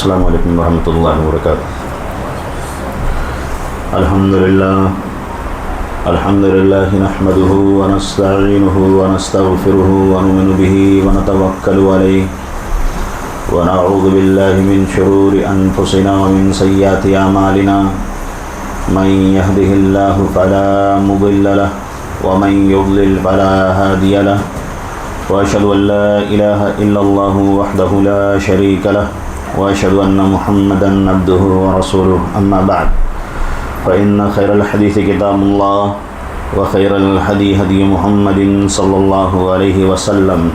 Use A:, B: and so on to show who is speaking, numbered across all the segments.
A: السلام علیکم ورحمۃ اللہ وبرکاتہ۔ الحمد للہ نحمده ونستعینه ونستغفره ونؤمن به ونتوکل علیہ ونعوذ باللہ من شرور انفسنا ومن سیئات اعمالنا من يهده اللہ فلا مضل له ومن يضلل فلا هادی له واشهد ان لا الہ الا اللہ وحدہ لا شریک له واشهد ان محمدا عبده ورسوله اما بعد فان خیر الحدیث کتاب اللہ وخیر الهدی هدی محمد صلی اللہ علیہ وسلم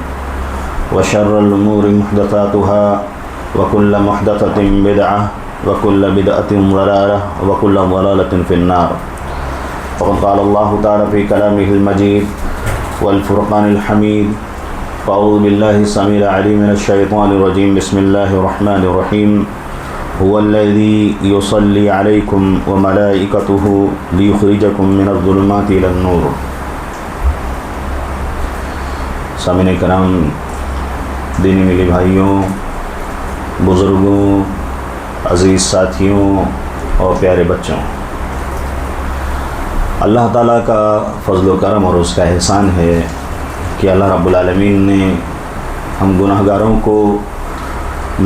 A: وشر الامور محدثاتها وكل محدثة بدعة وكل بدعة ضلالة وكل ضلالة في النار۔ فقد قال الله تعالى في كلامه المجيد والفرقان الحميد: أعوذ بالله السميع العليم من الشيطان الرجيم، بسم الله الرحمن الرحيم، هو الذي يصلي عليكم وملائكته ليخرجكم من الظلمات إلى النور۔ سامعین کرام، دینی ملی بھائیوں، بزرگوں، عزیز ساتھیوں اور پیارے بچوں، اللہ تعالیٰ کا فضل و کرم اور اس کا احسان ہے کہ اللہ رب العالمین نے ہم گناہ گاروں کو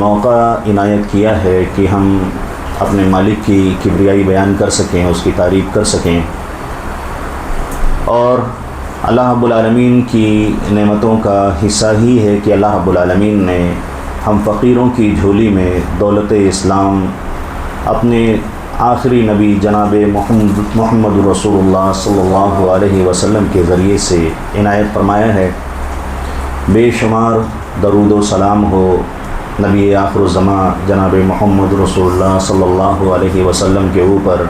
A: موقع عنایت کیا ہے کہ ہم اپنے مالک کی کبریائی بیان کر سکیں، اس کی تعریف کر سکیں، اور اللہ رب العالمین کی نعمتوں کا حصہ ہی ہے کہ اللہ رب العالمین نے ہم فقیروں کی جھولی میں دولت اسلام اپنے آخری نبی جناب محمد رسول اللہ صلی اللہ علیہ وسلم کے ذریعے سے عنایت فرمایا ہے۔ بے شمار درود و سلام ہو نبی آخر الزمان جناب محمد رسول اللہ صلی اللہ علیہ وسلم کے اوپر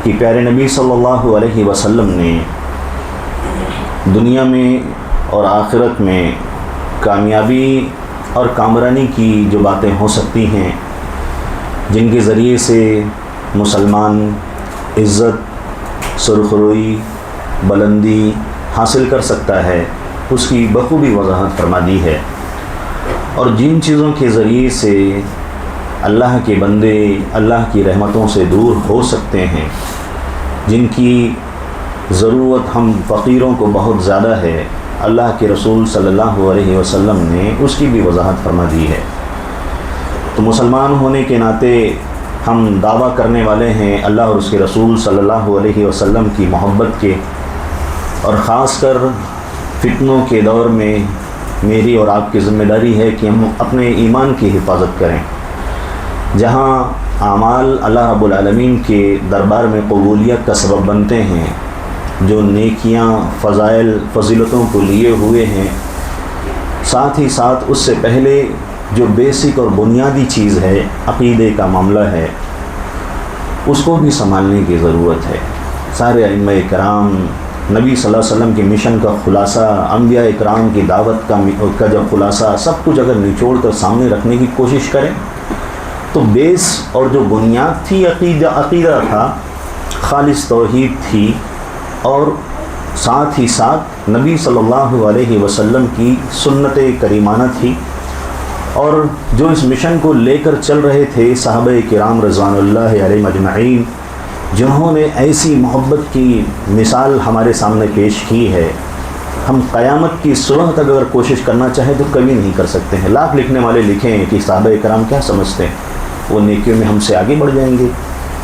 A: کہ پیارے نبی صلی اللہ علیہ وسلم نے دنیا میں اور آخرت میں کامیابی اور کامرانی کی جو باتیں ہو سکتی ہیں، جن کے ذریعے سے مسلمان عزت، سرخروئی، بلندی حاصل کر سکتا ہے، اس کی بخوبی وضاحت فرما دی ہے، اور جن چیزوں کے ذریعے سے اللہ کے بندے اللہ کی رحمتوں سے دور ہو سکتے ہیں، جن کی ضرورت ہم فقیروں کو بہت زیادہ ہے، اللہ کے رسول صلی اللہ علیہ وسلم نے اس کی بھی وضاحت فرما دی ہے۔ تو مسلمان ہونے کے ناطے ہم دعویٰ کرنے والے ہیں اللہ اور اس کے رسول صلی اللہ علیہ وسلم کی محبت کے، اور خاص کر فتنوں کے دور میں میری اور آپ کی ذمہ داری ہے کہ ہم اپنے ایمان کی حفاظت کریں۔ جہاں اعمال اللہ رب العالمین کے دربار میں قبولیت کا سبب بنتے ہیں، جو نیکیاں، فضائل، فضیلتوں کو لیے ہوئے ہیں، ساتھ ہی ساتھ اس سے پہلے جو بیسک اور بنیادی چیز ہے، عقیدے کا معاملہ ہے، اس کو بھی سنبھالنے کی ضرورت ہے۔ سارے ائمہ کرام نبی صلی اللہ علیہ وسلم کے مشن کا خلاصہ، انبیاء کرام کی دعوت کا جب خلاصہ سب کچھ اگر نچوڑ کر سامنے رکھنے کی کوشش کریں تو بیس اور جو بنیاد تھی عقیدہ تھا، خالص توحید تھی، اور ساتھ ہی ساتھ نبی صلی اللہ علیہ وسلم کی سنت کریمانہ تھی، اور جو اس مشن کو لے کر چل رہے تھے صحابہ کرام رضوان اللہ علیہم اجمعین، جنہوں نے ایسی محبت کی مثال ہمارے سامنے پیش کی ہے، ہم قیامت کی صبح تک اگر کوشش کرنا چاہیں تو کبھی نہیں کر سکتے ہیں۔ لاکھ لکھنے والے لکھیں کہ صحابہ کرام کیا سمجھتے ہیں، وہ نیکیوں میں ہم سے آگے بڑھ جائیں گے،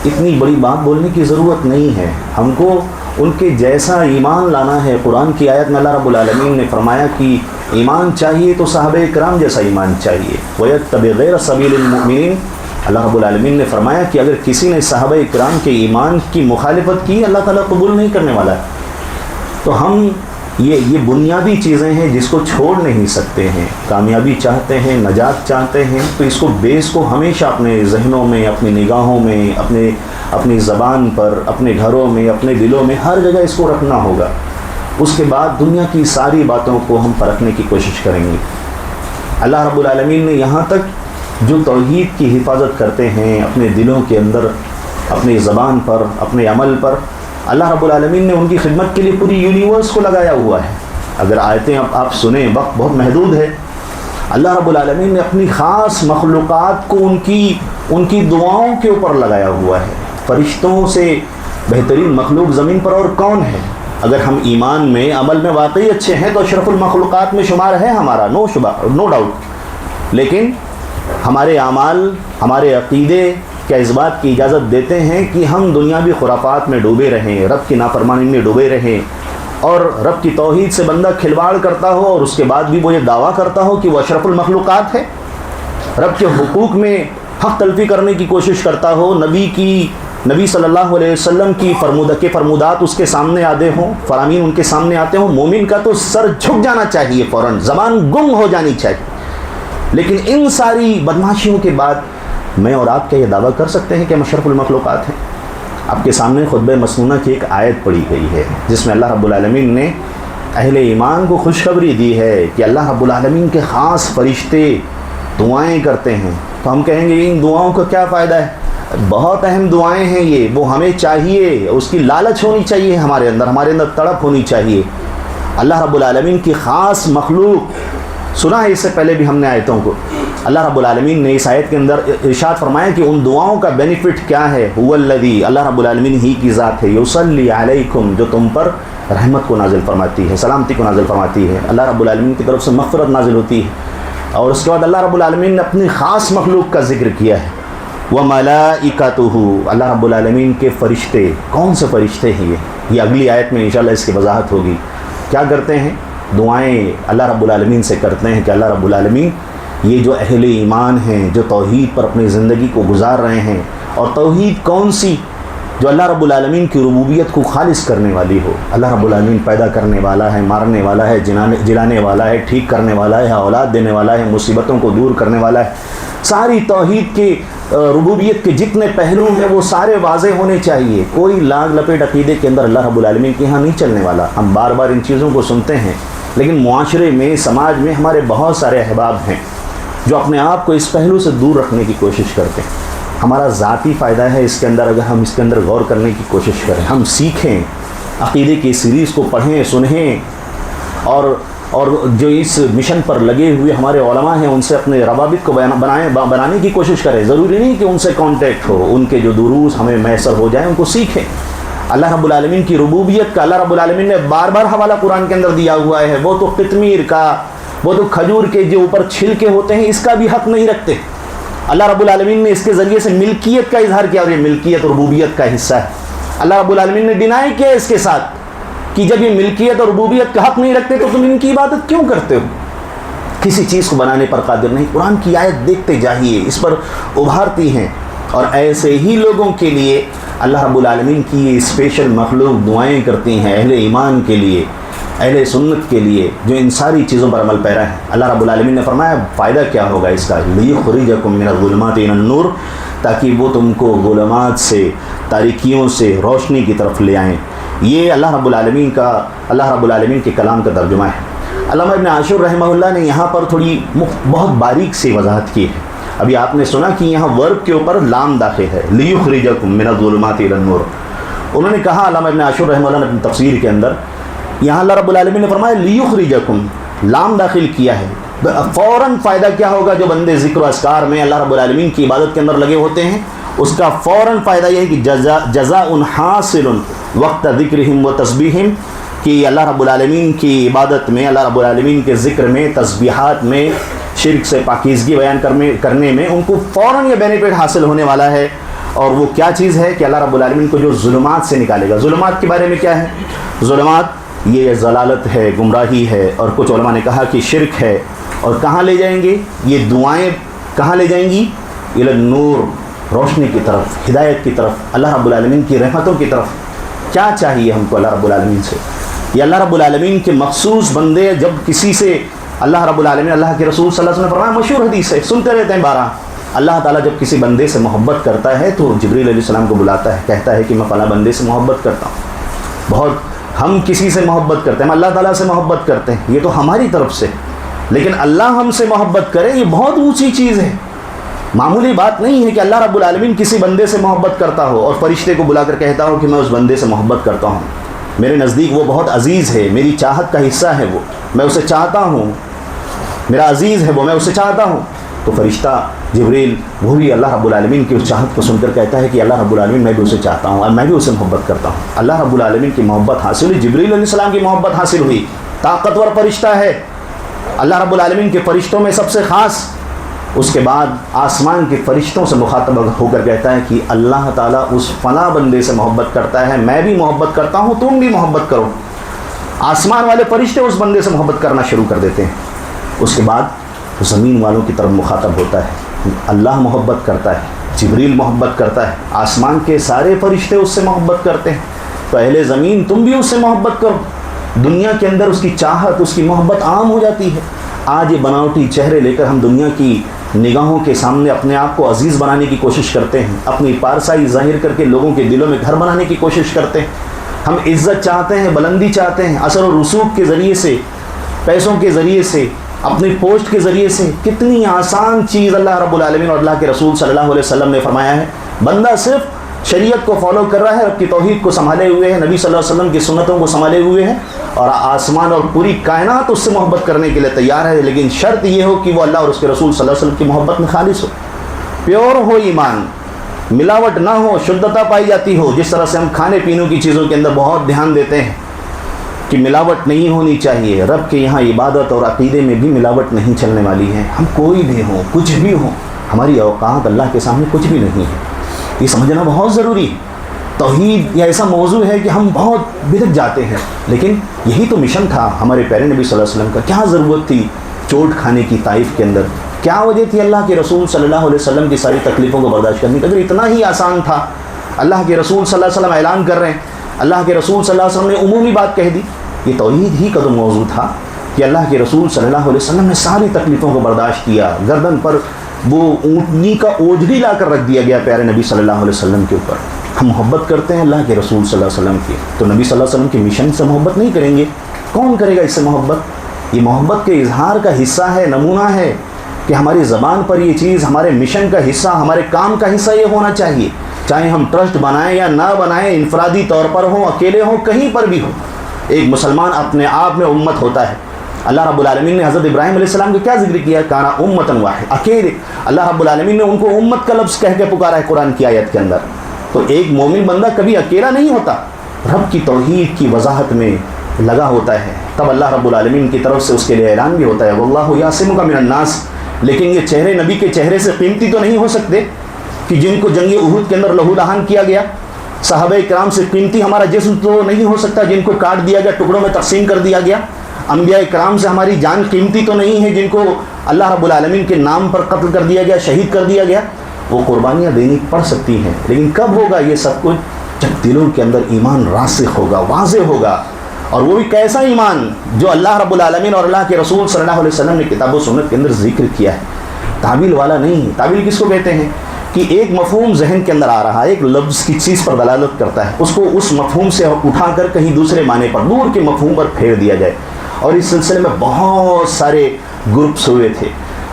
A: اتنی بڑی بات بولنے کی ضرورت نہیں ہے، ہم کو ان کے جیسا ایمان لانا ہے۔ قرآن کی آیت میں اللہ رب العالمین نے فرمایا کہ ایمان چاہیے تو صحابہ کرام جیسا ایمان چاہیے، وَيَتَّبِعْ غَيْرَ سَبِيلِ الْمُؤْمِنِينَ۔ اللہ رب العالمین نے فرمایا کہ اگر کسی نے صحابہ کرام کے ایمان کی مخالفت کی، اللہ تعالیٰ قبول نہیں کرنے والا ہے۔ تو ہم یہ بنیادی چیزیں ہیں جس کو چھوڑ نہیں سکتے ہیں۔ کامیابی چاہتے ہیں، نجات چاہتے ہیں، تو اس کو بیس کو ہمیشہ اپنے ذہنوں میں، اپنی نگاہوں میں، اپنی زبان پر، اپنے گھروں میں، اپنے دلوں میں، ہر جگہ اس کو رکھنا ہوگا۔ اس کے بعد دنیا کی ساری باتوں کو ہم پرکھنے کی کوشش کریں گے۔ اللہ رب العالمین نے یہاں تک جو توحید کی حفاظت کرتے ہیں اپنے دلوں کے اندر، اپنی زبان پر، اپنے عمل پر، اللہ رب العالمین نے ان کی خدمت کے لیے پوری یونیورس کو لگایا ہوا ہے۔ اگر آیتیں آپ سنیں، وقت بہت محدود ہے، اللہ رب العالمین نے اپنی خاص مخلوقات کو ان کی دعاؤں کے اوپر لگایا ہوا ہے۔ فرشتوں سے بہترین مخلوق زمین پر اور کون ہے؟ اگر ہم ایمان میں عمل میں واقعی اچھے ہیں تو اشرف المخلوقات میں شمار ہے ہمارا، نو ڈاؤٹ، لیکن ہمارے اعمال، ہمارے عقیدے کیا اس بات کی اجازت دیتے ہیں کہ ہم دنیاوی خرافات میں ڈوبے رہیں، رب کی نافرمانی میں ڈوبے رہیں، اور رب کی توحید سے بندہ کھلواڑ کرتا ہو اور اس کے بعد بھی وہ یہ دعویٰ کرتا ہو کہ وہ اشرف المخلوقات ہے، رب کے حقوق میں حق تلفی کرنے کی کوشش کرتا ہو، نبی صلی اللہ علیہ وسلم کی فرمودات اس کے سامنے آتے ہوں، فرامین ان کے سامنے آتے ہوں، مومن کا تو سر جھک جانا چاہیے، فوراً زبان گم ہو جانی چاہیے۔ لیکن ان ساری بدماشیوں کے بعد میں اور آپ کیا یہ دعویٰ کر سکتے ہیں کہ ہم اشرف المخلوقات ہیں؟ آپ کے سامنے خطبہ مسنونہ کی ایک آیت پڑھی گئی ہے جس میں اللہ رب العالمین نے اہل ایمان کو خوشخبری دی ہے کہ اللہ رب العالمین کے خاص فرشتے دعائیں کرتے ہیں۔ تو ہم کہیں گے ان دعاؤں کا کیا فائدہ ہے؟ بہت اہم دعائیں ہیں یہ، وہ ہمیں چاہیے، اس کی لالچ ہونی چاہیے ہمارے اندر تڑپ ہونی چاہیے۔ اللہ رب العالمین کی خاص مخلوق، سنا ہے اس سے پہلے بھی ہم نے آیتوں کو، اللہ رب العالمین نے اس آیت کے اندر ارشاد فرمایا کہ ان دعاؤں کا بینیفٹ کیا ہے، هو الذی، اللہ رب العالمین ہی کی ذات ہے، یصلی علیکم، جو تم پر رحمت کو نازل فرماتی ہے، سلامتی کو نازل فرماتی ہے، اللہ رب العالمین کی طرف سے مغفرت نازل ہوتی ہے۔ اور اس کے بعد اللہ رب العالمین نے اپنی خاص مخلوق کا ذکر کیا ہے، وَمَلَائِكَتُهُ، اللہ رب العالمین کے فرشتے۔ کون سے فرشتے ہیں یہ اگلی آیت میں انشاءاللہ اس کی وضاحت ہوگی۔ کیا کرتے ہیں؟ دعائیں اللہ رب العالمین سے کرتے ہیں کہ اللہ رب العالمین یہ جو اہل ایمان ہیں، جو توحید پر اپنی زندگی کو گزار رہے ہیں، اور توحید کون سی؟ جو اللہ رب العالمین کی ربوبیت کو خالص کرنے والی ہو۔ اللہ رب العالمین پیدا کرنے والا ہے، مارنے والا ہے، جلانے والا ہے، ٹھیک کرنے والا ہے، اولاد دینے والا ہے، مصیبتوں کو دور کرنے والا ہے۔ ساری توحید کے ربوبیت کے جتنے پہلو ہیں وہ سارے واضح ہونے چاہیے۔ کوئی لاگ لپیٹ عقیدے کے اندر اللہ رب العالمین کے یہاں نہیں چلنے والا۔ ہم بار بار ان چیزوں کو سنتے ہیں، لیکن معاشرے میں، سماج میں ہمارے بہت سارے احباب ہیں جو اپنے آپ کو اس پہلو سے دور رکھنے کی کوشش کرتے ہیں۔ ہمارا ذاتی فائدہ ہے اس کے اندر، اگر ہم اس کے اندر غور کرنے کی کوشش کریں، ہم سیکھیں، عقیدے کی سیریز کو پڑھیں، سنیں، اور جو اس مشن پر لگے ہوئے ہمارے علماء ہیں ان سے اپنے روابط کو بنانے کی کوشش کریں۔ ضروری نہیں کہ ان سے کانٹیکٹ ہو، ان کے جو دروس ہمیں میسر ہو جائیں ان کو سیکھیں۔ اللہ رب العالمین کی ربوبیت کا اللہ رب العالمین نے بار بار حوالہ قرآن کے اندر دیا ہوا ہے۔ وہ تو قطمیر کا، وہ تو کھجور کے جو اوپر چھلکے ہوتے ہیں اس کا بھی حق نہیں رکھتے۔ اللہ رب العالمین نے اس کے ذریعے سے ملکیت کا اظہار کیا، اور یہ ملکیت اور ربوبیت کا حصہ ہے۔ اللہ رب العالمین نے ڈینائی کیا اس کے ساتھ کہ جب یہ ملکیت اور ربوبیت کا حق نہیں رکھتے تو تم ان کی عبادت کیوں کرتے ہو؟ کسی چیز کو بنانے پر قادر نہیں۔ قرآن کی آیت دیکھتے جائیے، اس پر ابھارتی ہیں۔ اور ایسے ہی لوگوں کے لیے اللہ رب العالمین کی یہ اسپیشل مخلوق دعائیں کرتی ہیں، اہل ایمان کے لیے، اہل سنت کے لیے جو ان ساری چیزوں پر عمل پیرا ہے۔ اللہ رب العالمین نے فرمایا فائدہ کیا ہوگا اس کا، لِيُخْرِجَكُم مِّنَ الظُّلُمَاتِ إِلَى النُّورِ، تاکہ وہ تم کو ظلمات سے، تاریکیوں سے روشنی کی طرف لے آئیں۔ یہ اللہ رب العالمین کے کلام کا ترجمہ ہے۔ علامہ ابن عاشور رحمہ اللہ نے یہاں پر تھوڑی بہت باریک سی وضاحت کی ہے۔ ابھی آپ نے سنا کہ یہاں ورب کے اوپر لام داخل ہے، لِيُخْرِجَكُم مِّنَ الظُّلُمَاتِ إِلَى النُّورِ۔ انہوں نے کہا، علامہ ابن عاشور رحمہ اللہ نے اپنی تفسیر کے اندر یہاں اللہ رب العالمین نے فرمایا لِيُخْرِجَكُم، لام داخل کیا ہے، فوراً فائدہ کیا ہوگا؟ جو بندے ذکر و اذکار میں اللہ رب العالمین کی عبادت کے اندر لگے ہوتے ہیں اس کا فوراً فائدہ یہ ہے کہ جزاء حاصل وقت ذکرہم و تسبیحہم، کہ اللہ رب العالمین کی عبادت میں، اللہ رب العالمین کے ذکر میں، تسبیحات میں، شرک سے پاکیزگی بیان کرنے میں ان کو فوراً یہ بینیفٹ حاصل ہونے والا ہے۔ اور وہ کیا چیز ہے کہ اللہ رب العالمین کو جو ظلمات سے نکالے گا۔ ظلمات کے بارے میں کیا ہے؟ ظلمات یہ ضلالت ہے، گمراہی ہے، اور کچھ علماء نے کہا کہ شرک ہے۔ اور کہاں لے جائیں گے یہ دعائیں؟ کہاں لے جائیں گی؟ الی النور، روشنی کی طرف، ہدایت کی طرف، اللہ رب العالمین کی رحمتوں کی طرف۔ کیا چاہیے ہم کو اللہ رب العالمین سے؟ یہ اللہ رب العالمین کے مخصوص بندے جب کسی سے اللہ رب العالمین، اللہ کے رسول صلی اللہ علیہ وسلم نے فرمایا، مشہور حدیث ہے، سنتے رہتے ہیں بارہ، اللہ تعالیٰ جب کسی بندے سے محبت کرتا ہے تو جبریل علیہ السلام کو بلاتا ہے، کہتا ہے کہ میں فلاں بندے سے محبت کرتا ہوں۔ بہت ہم کسی سے محبت کرتے ہیں، ہم اللہ تعالیٰ سے محبت کرتے ہیں، یہ تو ہماری طرف سے، لیکن اللہ ہم سے محبت کرے یہ بہت اونچی چیز ہے۔ معمولی بات نہیں ہے کہ اللہ رب العالمین کسی بندے سے محبت کرتا ہو اور فرشتے کو بلا کر کہتا ہو کہ میں اس بندے سے محبت کرتا ہوں، میرے نزدیک وہ بہت عزیز ہے، میری چاہت کا حصہ ہے، وہ میں اسے چاہتا ہوں۔ میرا عزیز ہے وہ، میں اسے چاہتا ہوں. تو فرشتہ جبریل وہ بھی اللہ رب العالمین کی اس چاہت کو سن کر کہتا ہے کہ اللہ رب العالمین میں بھی اسے چاہتا ہوں اور میں بھی اسے محبت کرتا ہوں. اللہ رب العالمین کی محبت حاصل ہوئی، جبریل علیہ السلام کی محبت حاصل ہوئی. طاقتور فرشتہ ہے، اللہ رب العالمین کے فرشتوں میں سب سے خاص. اس کے بعد آسمان کے فرشتوں سے مخاطب ہو کر کہتا ہے کہ اللہ تعالیٰ اس فلاں بندے سے محبت کرتا ہے، میں بھی محبت کرتا ہوں، تم بھی محبت کرو. آسمان والے فرشتے اس بندے سے محبت کرنا شروع کر دیتے ہیں. اس کے بعد زمین والوں کی طرف مخاطب ہوتا ہے، اللہ محبت کرتا ہے، جبریل محبت کرتا ہے، آسمان کے سارے فرشتے اس سے محبت کرتے ہیں. تو اہل زمین تم بھی اس سے محبت کرو. دنیا کے اندر اس کی چاہت، اس کی محبت عام ہو جاتی ہے. آج یہ بناوٹی چہرے لے کر ہم دنیا کی نگاہوں کے سامنے اپنے آپ کو عزیز بنانے کی کوشش کرتے ہیں، اپنی پارسائی ظاہر کر کے لوگوں کے دلوں میں گھر بنانے کی کوشش کرتے ہیں. ہم عزت چاہتے ہیں، بلندی چاہتے ہیں، اثر و رسوخ کے ذریعے سے، پیسوں کے ذریعے سے، اپنی پوسٹ کے ذریعے سے. کتنی آسان چیز اللہ رب العالمین اور اللہ کے رسول صلی اللہ علیہ وسلم نے فرمایا ہے. بندہ صرف شریعت کو فالو کر رہا ہے، رب کی توحید کو سنبھالے ہوئے ہے، نبی صلی اللہ علیہ وسلم کی سنتوں کو سنبھالے ہوئے ہے، اور آسمان اور پوری کائنات اس سے محبت کرنے کے لیے تیار ہے. لیکن شرط یہ ہو کہ وہ اللہ اور اس کے رسول صلی اللہ علیہ وسلم کی محبت میں خالص ہو، پیور ہو ایمان، ملاوٹ نہ ہو، شدھتا پائی جاتی ہو. جس طرح سے ہم کھانے پینے کی چیزوں کے اندر بہت دھیان دیتے ہیں کہ ملاوٹ نہیں ہونی چاہیے، رب کے یہاں عبادت اور عقیدے میں بھی ملاوٹ نہیں چلنے والی ہے. ہم کوئی بھی ہوں، کچھ بھی ہوں، ہماری اوقات اللہ کے سامنے کچھ بھی نہیں ہے. یہ سمجھنا بہت ضروری ہے. توحید یہ ایسا موضوع ہے کہ ہم بہت بدک جاتے ہیں، لیکن یہی تو مشن تھا ہمارے پیارے نبی صلی اللہ علیہ وسلم کا. کیا ضرورت تھی چوٹ کھانے کی طائف کے اندر؟ کیا وجہ تھی اللہ کے رسول صلی اللہ علیہ وسلم کی ساری تکلیفوں کو برداشت کرنے کی؟ اگر اتنا ہی آسان تھا، اللہ کے رسول صلی اللہ علیہ وسلم اعلان کر رہے ہیں، اللہ کے رسول صلی اللہ علیہ وسلم نے عمومی بات کہہ دی. یہ توحید ہی کا تو موضوع تھا کہ اللہ کے رسول صلی اللہ علیہ وسلم نے ساری تکلیفوں کو برداشت کیا. گردن پر وہ اونٹنی کا اوجڑی لا کر رکھ دیا گیا پیارے نبی صلی اللہ علیہ وسلم کے اوپر. ہم محبت کرتے ہیں اللہ کے رسول صلی اللہ علیہ وسلم کی، تو نبی صلی اللہ علیہ وسلم کے مشن سے محبت نہیں کریں گے؟ کون کرے گا اس سے محبت؟ یہ محبت کے اظہار کا حصہ ہے، نمونہ ہے کہ ہماری زبان پر یہ چیز ہمارے مشن کا حصہ، ہمارے کام کا حصہ یہ ہونا چاہیے. چاہے ہم ٹرسٹ بنائیں یا نہ بنائیں، انفرادی طور پر ہوں، اکیلے ہوں، کہیں پر بھی ہو، ایک مسلمان اپنے آپ میں امت ہوتا ہے. اللہ رب العالمین نے حضرت ابراہیم علیہ السلام کو کیا ذکر کیا؟ کانا امتن واحد، اکیلے. اللہ رب العالمین نے ان کو امت کا لفظ کہہ کے پکارا ہے قرآن کی آیت کے اندر. تو ایک مومن بندہ کبھی اکیلا نہیں ہوتا، رب کی توحید کی وضاحت میں لگا ہوتا ہے. تب اللہ رب العالمین کی طرف سے اس کے لیے اعلان بھی ہوتا ہے واللہ یعصمک من الناس. لیکن یہ چہرے نبی کے چہرے سے قیمتی تو نہیں ہو سکتے کہ جن کو جنگ احد کے اندر لہو لہان کیا گیا. صحابہ کرام سے قیمتی ہمارا جسم تو نہیں ہو سکتا جن کو کاٹ دیا گیا، ٹکڑوں میں تقسیم کر دیا گیا. انبیاء کرام سے ہماری جان قیمتی تو نہیں ہے جن کو اللہ رب العالمین کے نام پر قتل کر دیا گیا، شہید کر دیا گیا. وہ قربانیاں دینی پڑ سکتی ہیں، لیکن کب ہوگا یہ سب کچھ؟ جب دلوں کے اندر ایمان راسخ ہوگا، واضح ہوگا. اور وہ بھی کیسا ایمان جو اللہ رب العالمین اور اللہ کے رسول صلی اللہ علیہ وسلم نے کتاب و سنت کے اندر ذکر کیا ہے. تعویل والا نہیں. تعویل کس کو کہتے ہیں؟ کہ ایک مفہوم ذہن کے اندر آ رہا ہے، ایک لفظ کی چیز پر دلالت کرتا ہے، اس کو اس مفہوم سے اٹھا کر کہیں دوسرے معنی پر، دور کے مفہوم پر پھیر دیا جائے. اور اس سلسلے میں بہت سارے گروپس ہوئے تھے.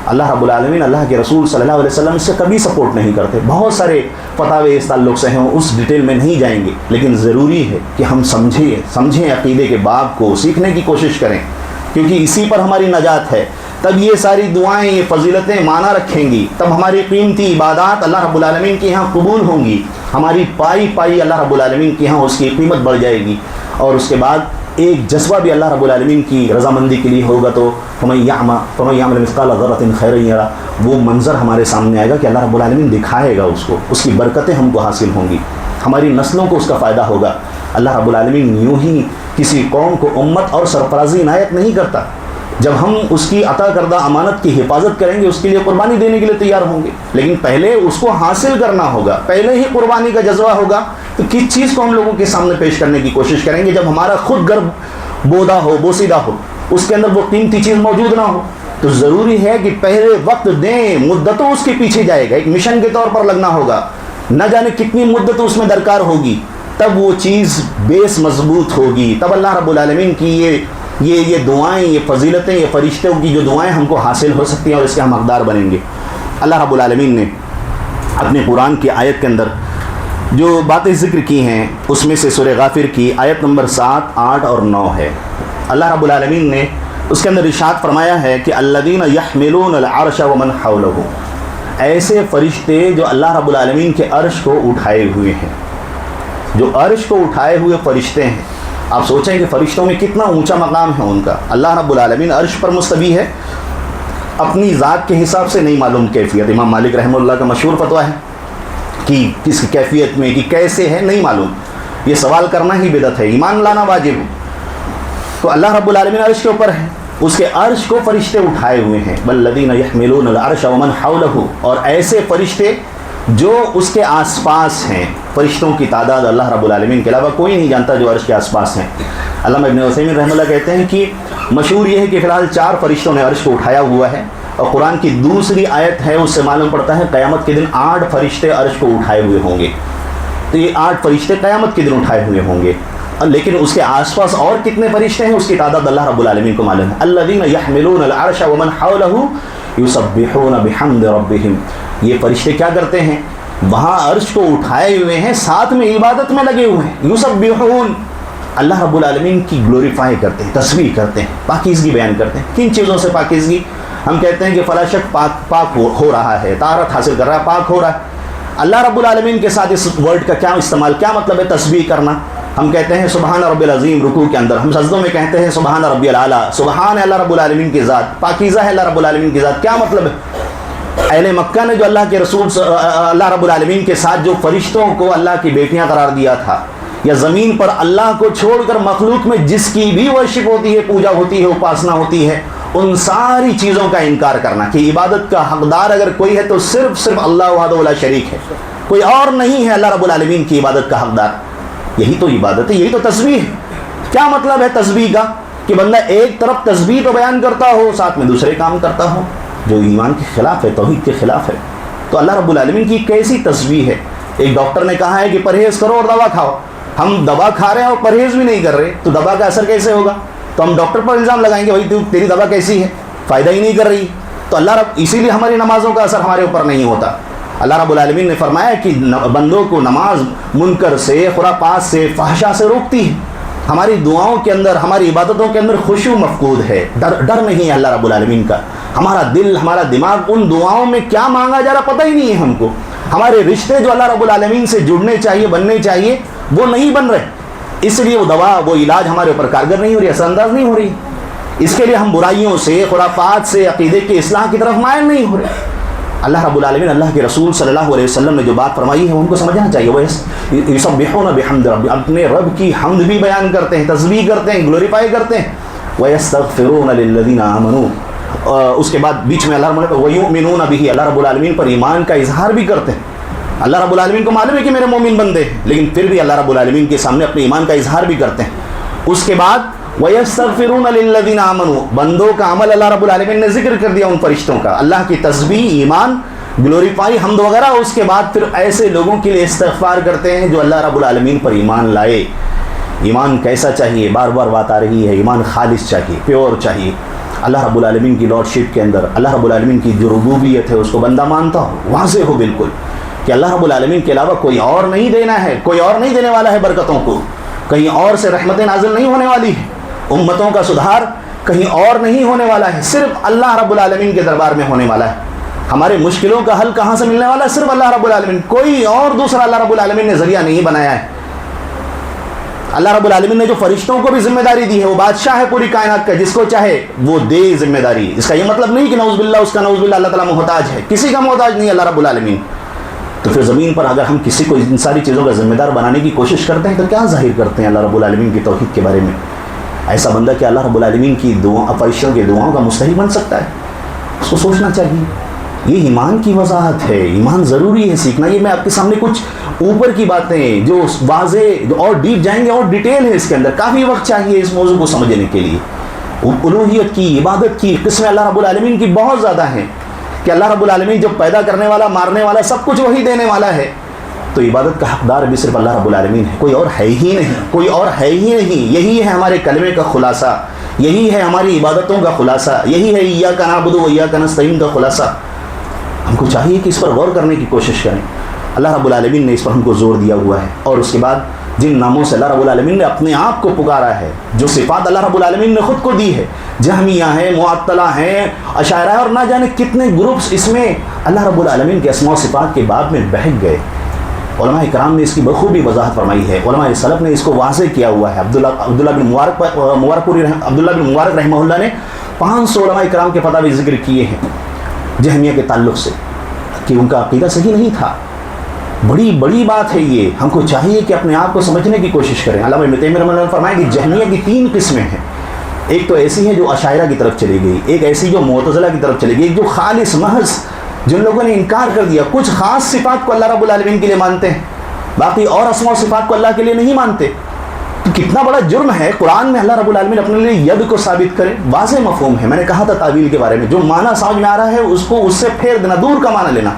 A: اللہ رب العالمین اللہ کے رسول صلی اللہ علیہ وسلم سے کبھی سپورٹ نہیں کرتے. بہت سارے فتاوے اس تعلق سے ہیں، اس ڈیٹیل میں نہیں جائیں گے، لیکن ضروری ہے کہ ہم سمجھیں عقیدے کے باب کو، سیکھنے کی کوشش کریں، کیونکہ اسی پر ہماری نجات ہے. تب یہ ساری دعائیں، یہ فضیلتیں معنی رکھیں گی، تب ہماری قیمتی عبادات اللہ رب العالمین کے یہاں قبول ہوں گی. ہماری پائی اللہ رب العالمین کے یہاں اس کی قیمت بڑھ جائے گی. اور اس کے بعد ایک جذبہ بھی اللہ رب العالمین کی رضامندی کے لیے ہوگا. تو فمن یعمل مثقال ذرۃ خیرا یرہ، وہ منظر ہمارے سامنے آئے گا کہ اللہ رب العالمین دکھائے گا اس کو، اس کی برکتیں ہم کو حاصل ہوں گی، ہماری نسلوں کو اس کا فائدہ ہوگا. اللہ رب العالمین یوں ہی کسی قوم کو امت اور سرفرازی عنایت نہیں کرتا. جب ہم اس کی عطا کردہ امانت کی حفاظت کریں گے، اس کے لیے قربانی دینے کے لیے تیار ہوں گے، لیکن پہلے اس کو حاصل کرنا ہوگا. پہلے ہی قربانی کا جذبہ ہوگا تو کس چیز کو ہم لوگوں کے سامنے پیش کرنے کی کوشش کریں گے جب ہمارا خود گھر بودا ہو، بوسیدہ ہو، اس کے اندر وہ قیمتی چیز موجود نہ ہو. تو ضروری ہے کہ پہلے وقت دیں، مدتوں اس کے پیچھے جائے گا، ایک مشن کے طور پر لگنا ہوگا. نہ جانے کتنی مدت اس میں درکار ہوگی، تب وہ چیز بیس مضبوط ہوگی. تب اللہ رب العالمین کی یہ دعائیں، یہ فضیلتیں، یہ فرشتوں کی جو دعائیں ہم کو حاصل ہو سکتی ہیں اور اس کے ہم حقدار بنیں گے. اللہ رب العالمین نے اپنے قرآن کی آیت کے اندر جو باتیں ذکر کی ہیں، اس میں سے سورہ غافر کی آیت نمبر 7، 8 اور 9 ہے. اللہ رب العالمین نے اس کے اندر ارشاد فرمایا ہے کہ الذین یحملون العرش ومن حولہ، ایسے فرشتے جو اللہ رب العالمین کے عرش کو اٹھائے ہوئے ہیں، جو عرش کو اٹھائے ہوئے فرشتے ہیں. آپ سوچیں کہ فرشتوں میں کتنا اونچا مقام ہے ان کا. اللہ رب العالمین عرش پر مستوی ہے، اپنی ذات کے حساب سے نہیں معلوم کیفیت. امام مالک رحمہ اللہ کا مشہور فتویٰ ہے کہ کس کیفیت میں، کہ کیسے ہے نہیں معلوم. یہ سوال کرنا ہی بدعت ہے، ایمان لانا واجب ہے. تو اللہ رب العالمین عرش کے اوپر ہے، اس کے عرش کو فرشتے اٹھائے ہوئے ہیں. والذین یحملون العرش ومن حولہ، اور ایسے فرشتے جو اس کے آس پاس ہیں. فرشتوں کی تعداد اللہ رب العالمین کے علاوہ کوئی نہیں جانتا جو عرش کے آس پاس ہیں. علامہ ابن عثیمین رحمہ اللہ کہتے ہیں کہ مشہور یہ ہے کہ فی الحال 4 فرشتوں نے عرش کو اٹھایا ہوا ہے، اور قرآن کی دوسری آیت ہے اس سے معلوم پڑتا ہے قیامت کے دن 8 فرشتے عرش کو اٹھائے ہوئے ہوں گے. تو یہ 8 فرشتے قیامت کے دن اٹھائے ہوئے ہوں گے، لیکن اس کے آس پاس اور کتنے فرشتے ہیں اس کی تعداد اللہ رب العالمین کو معلوم ہے. الذین یحملون العرش ومن حولہ یسبحون بحمد ربہم، یہ فرشتے کیا کرتے ہیں؟ وہاں عرش کو اٹھائے ہوئے ہیں، ساتھ میں عبادت میں لگے ہوئے ہیں. یسبحون، اللہ رب العالمین کی گلوریفائی کرتے ہیں، تسبیح کرتے ہیں، پاکیزگی بیان کرتے ہیں. کن چیزوں سے پاکیزگی؟ ہم کہتے ہیں کہ فلاں شخص پاک ہو رہا ہے، طہارت حاصل کر رہا ہے، پاک ہو رہا ہے. اللہ رب العالمین کے ساتھ اس ورڈ کا کیا استعمال، کیا مطلب ہے تسبیح کرنا؟ ہم کہتے ہیں سبحان رب العظیم رکوع کے اندر، ہم سجدوں میں کہتے ہیں سبحان ربی الاعلیٰ. سبحان ہے اللہ رب العالمین کی ذات، پاکیزہ ہے اللہ رب العالمین کی ذات. کیا مطلب ہے؟ اہل مکہ نے جو اللہ کے رسول اللہ رب العالمین کے ساتھ جو فرشتوں کو اللہ کی بیٹیاں قرار دیا تھا، یا زمین پر اللہ کو چھوڑ کر مخلوق میں جس کی بھی ورشپ ہوتی ہے، پوجا ہوتی ہے، اپاسنا ہوتی ہے، ان ساری چیزوں کا انکار کرنا کہ عبادت کا حقدار اگر کوئی ہے تو صرف اللہ وحدہ لا شریک ہے، کوئی اور نہیں ہے اللہ رب العالمین کی عبادت کا حقدار. یہی تو عبادت ہے، یہی تو تسبیح ہے. کیا مطلب ہے تسبیح کا؟ کہ بندہ ایک طرف تسبیح تو بیان کرتا ہو، ساتھ میں دوسرے کام کرتا ہو جو ایمان کے خلاف ہے، توحید کے خلاف ہے. تو اللہ رب العالمین کی کیسی تسبیح ہے؟ ایک ڈاکٹر نے کہا ہے کہ پرہیز کرو اور دوا کھاؤ. ہم دوا کھا رہے ہیں اور پرہیز بھی نہیں کر رہے، تو دوا کا اثر کیسے ہوگا؟ تو ہم ڈاکٹر پر الزام لگائیں گے بھائی تیری دوا کیسی ہے، فائدہ ہی نہیں کر رہی. تو اللہ رب، اسی لیے ہماری نمازوں کا اثر ہمارے اوپر نہیں ہوتا. اللہ رب العالمین نے فرمایا کہ بندوں کو نماز منکر سے، خرافات سے، فحشا سے روکتی ہے. ہماری دعاؤں کے اندر، ہماری عبادتوں کے اندر خشوع مفقود ہے، ڈر نہیں ہے اللہ رب العالمین کا. ہمارا دل، ہمارا دماغ ان دعاؤں میں کیا مانگا جا رہا پتہ ہی نہیں ہے ہم کو. ہمارے رشتے جو اللہ رب العالمین سے جڑنے چاہیے، بننے چاہیے، وہ نہیں بن رہے. اس لیے وہ دوا، وہ علاج ہمارے اوپر کارگر نہیں ہو رہی، اثر انداز نہیں ہو رہی. اس کے لیے ہم برائیوں سے، خرافات سے، عقیدے کی اصلاح کی طرف مائل نہیں ہو رہے. اللہ رب العالمین، اللہ کے رسول صلی اللہ علیہ وسلم نے جو بات فرمائی ہے ان کو سمجھنا چاہیے. وہ یسبحون بحمد رب، اپنے رب کی حمد بھی بیان کرتے ہیں، تسبیح کرتے ہیں، گلوریفائی کرتے ہیں. وَيَسْتَغْفِرُونَ لِلَّذِينَ آمَنُوا، اس کے بعد بیچ میں اللہ رب العالمین وَيُؤْمِنُونَ بِهِ، اللہ رب العالمین پر ایمان کا اظہار بھی کرتے ہیں. اللہ رب العالمین کو معلوم ہے کہ میرے مومن بندے ہیں، لیکن پھر بھی اللہ رب العالمین کے سامنے اپنے ایمان کا اظہار بھی کرتے ہیں. اس کے بعد وَيَسْتَغْفِرُونَ لِلَّذِينَ آمَنُوا، بندوں کا عمل اللہ رب العالمین نے ذکر کر دیا ان فرشتوں کا، اللہ کی تسبیح، ایمان، گلوریفائی، حمد وغیرہ. اس کے بعد پھر ایسے لوگوں کے لیے استغفار کرتے ہیں جو اللہ رب العالمین پر ایمان لائے. ایمان کیسا چاہیے؟ بار بار بات آ رہی ہے، ایمان خالص چاہیے، پیور چاہیے. اللہ رب العالمین کی لارڈشپ کے اندر اللہ رب العالمین کی جو ربوبیت ہے اس کو بندہ مانتا ہو، واضح ہو بالکل کہ اللہ رب العالمین کے علاوہ کوئی اور نہیں دینا ہے، کوئی اور نہیں دینے والا ہے برکتوں کو، کہیں اور سے رحمتیں نازل نہیں ہونے والی ہے، امتوں کا سدھار کہیں اور نہیں ہونے والا ہے، صرف اللہ رب العالمین کے دربار میں ہونے والا ہے. ہمارے مشکلوں کا حل کہاں سے ملنے والا ہے؟ صرف اللہ رب العالمین، کوئی اور دوسرا اللہ رب العالمین نے ذریعہ نہیں بنایا ہے. اللہ رب العالمین نے جو فرشتوں کو بھی ذمہ داری دی ہے، وہ بادشاہ ہے پوری کائنات کا، جس کو چاہے وہ دے ذمہ داری. اس کا یہ مطلب نہیں کہ نعوذ باللہ اس کا نعوذ باللہ اللہ تعالیٰ محتاج ہے، کسی کا محتاج نہیں اللہ رب العالمین. تو پھر زمین پر اگر ہم کسی کو ان ساری چیزوں کا ذمہ دار بنانے کی کوشش کرتے ہیں تو کیا ظاہر کرتے ہیں اللہ رب العالمین کی توحید کے بارے میں؟ ایسا بندہ کہ اللہ رب العالمین کی فرشتوں کی دعاؤں کا مستحق بن سکتا ہے؟ اس کو سوچنا چاہیے. یہ ایمان کی وضاحت ہے، ایمان ضروری ہے سیکھنا. یہ میں آپ کے سامنے کچھ اوپر کی باتیں جو واضح اور ڈیپ جائیں گے، اور ڈیٹیل ہے اس کے اندر، کافی وقت چاہیے اس موضوع کو سمجھنے کے لیے. الوہیت کی، عبادت کی قسمیں اللہ رب العالمین کی بہت زیادہ ہیں کہ اللہ رب العالمین جو پیدا کرنے والا، مارنے والا، سب کچھ وہی دینے والا ہے. تو عبادت کا حقدار بھی صرف اللہ رب العالمین ہے، کوئی اور ہے ہی نہیں، کوئی اور ہے ہی نہیں. یہی ہے ہمارے کلمے کا خلاصہ، یہی ہے ہماری عبادتوں کا خلاصہ، یہی ہے ایاک نعبد و ایاک نستعین کا خلاصہ. ہم کو چاہیے کہ اس پر غور کرنے کی کوشش کریں. اللہ رب العالمین نے اس پر ہم کو زور دیا ہوا ہے. اور اس کے بعد جن ناموں سے اللہ رب العالمین نے اپنے آپ کو پکارا ہے، جو صفات اللہ رب العالمین نے خود کو دی ہے، جہمیہ ہیں، معطلہ ہیں، اشاعرہ ہیں، اور نہ جانے کتنے گروپس اس میں اللہ رب العالمین کے اسماء و صفات کے باب میں بہک گئے۔ علماء کرام نے اس کی بخوبی وضاحت فرمائی ہے، علماء سلف نے اس کو واضح کیا ہوا ہے۔ عبداللہ بن مبارک رحمہ اللہ نے 500 علماء کرام کے فتاوی ذکر کیے ہیں جہمیہ کے تعلق سے کہ ان کا عقیدہ صحیح نہیں تھا۔ بڑی بڑی بات ہے یہ، ہم کو چاہیے کہ اپنے آپ کو سمجھنے کی کوشش کریں۔ علامہ ابن تیمیہ رحمہ اللہ نے فرمایا کہ جہمیہ کی 3 قسمیں ہیں، ایک تو ایسی ہے جو اشاعرہ کی طرف چلی گئی، ایک ایسی جو معتزلہ کی طرف چلی گئی، ایک جو خالص محض جن لوگوں نے انکار کر دیا، کچھ خاص صفات کو اللہ رب العالمین کے لیے مانتے ہیں، باقی اور اسماء و صفات کو اللہ کے لیے نہیں مانتے۔ تو کتنا بڑا جرم ہے قرآن میں اللہ رب العالمین اپنے لیے ید کو ثابت کرے، واضح مفہوم ہے۔ میں نے کہا تھا تعویل کے بارے میں، جو معنی سمجھ میں آ رہا ہے اس کو اس سے پھیر دینا، دور کا معنی لینا۔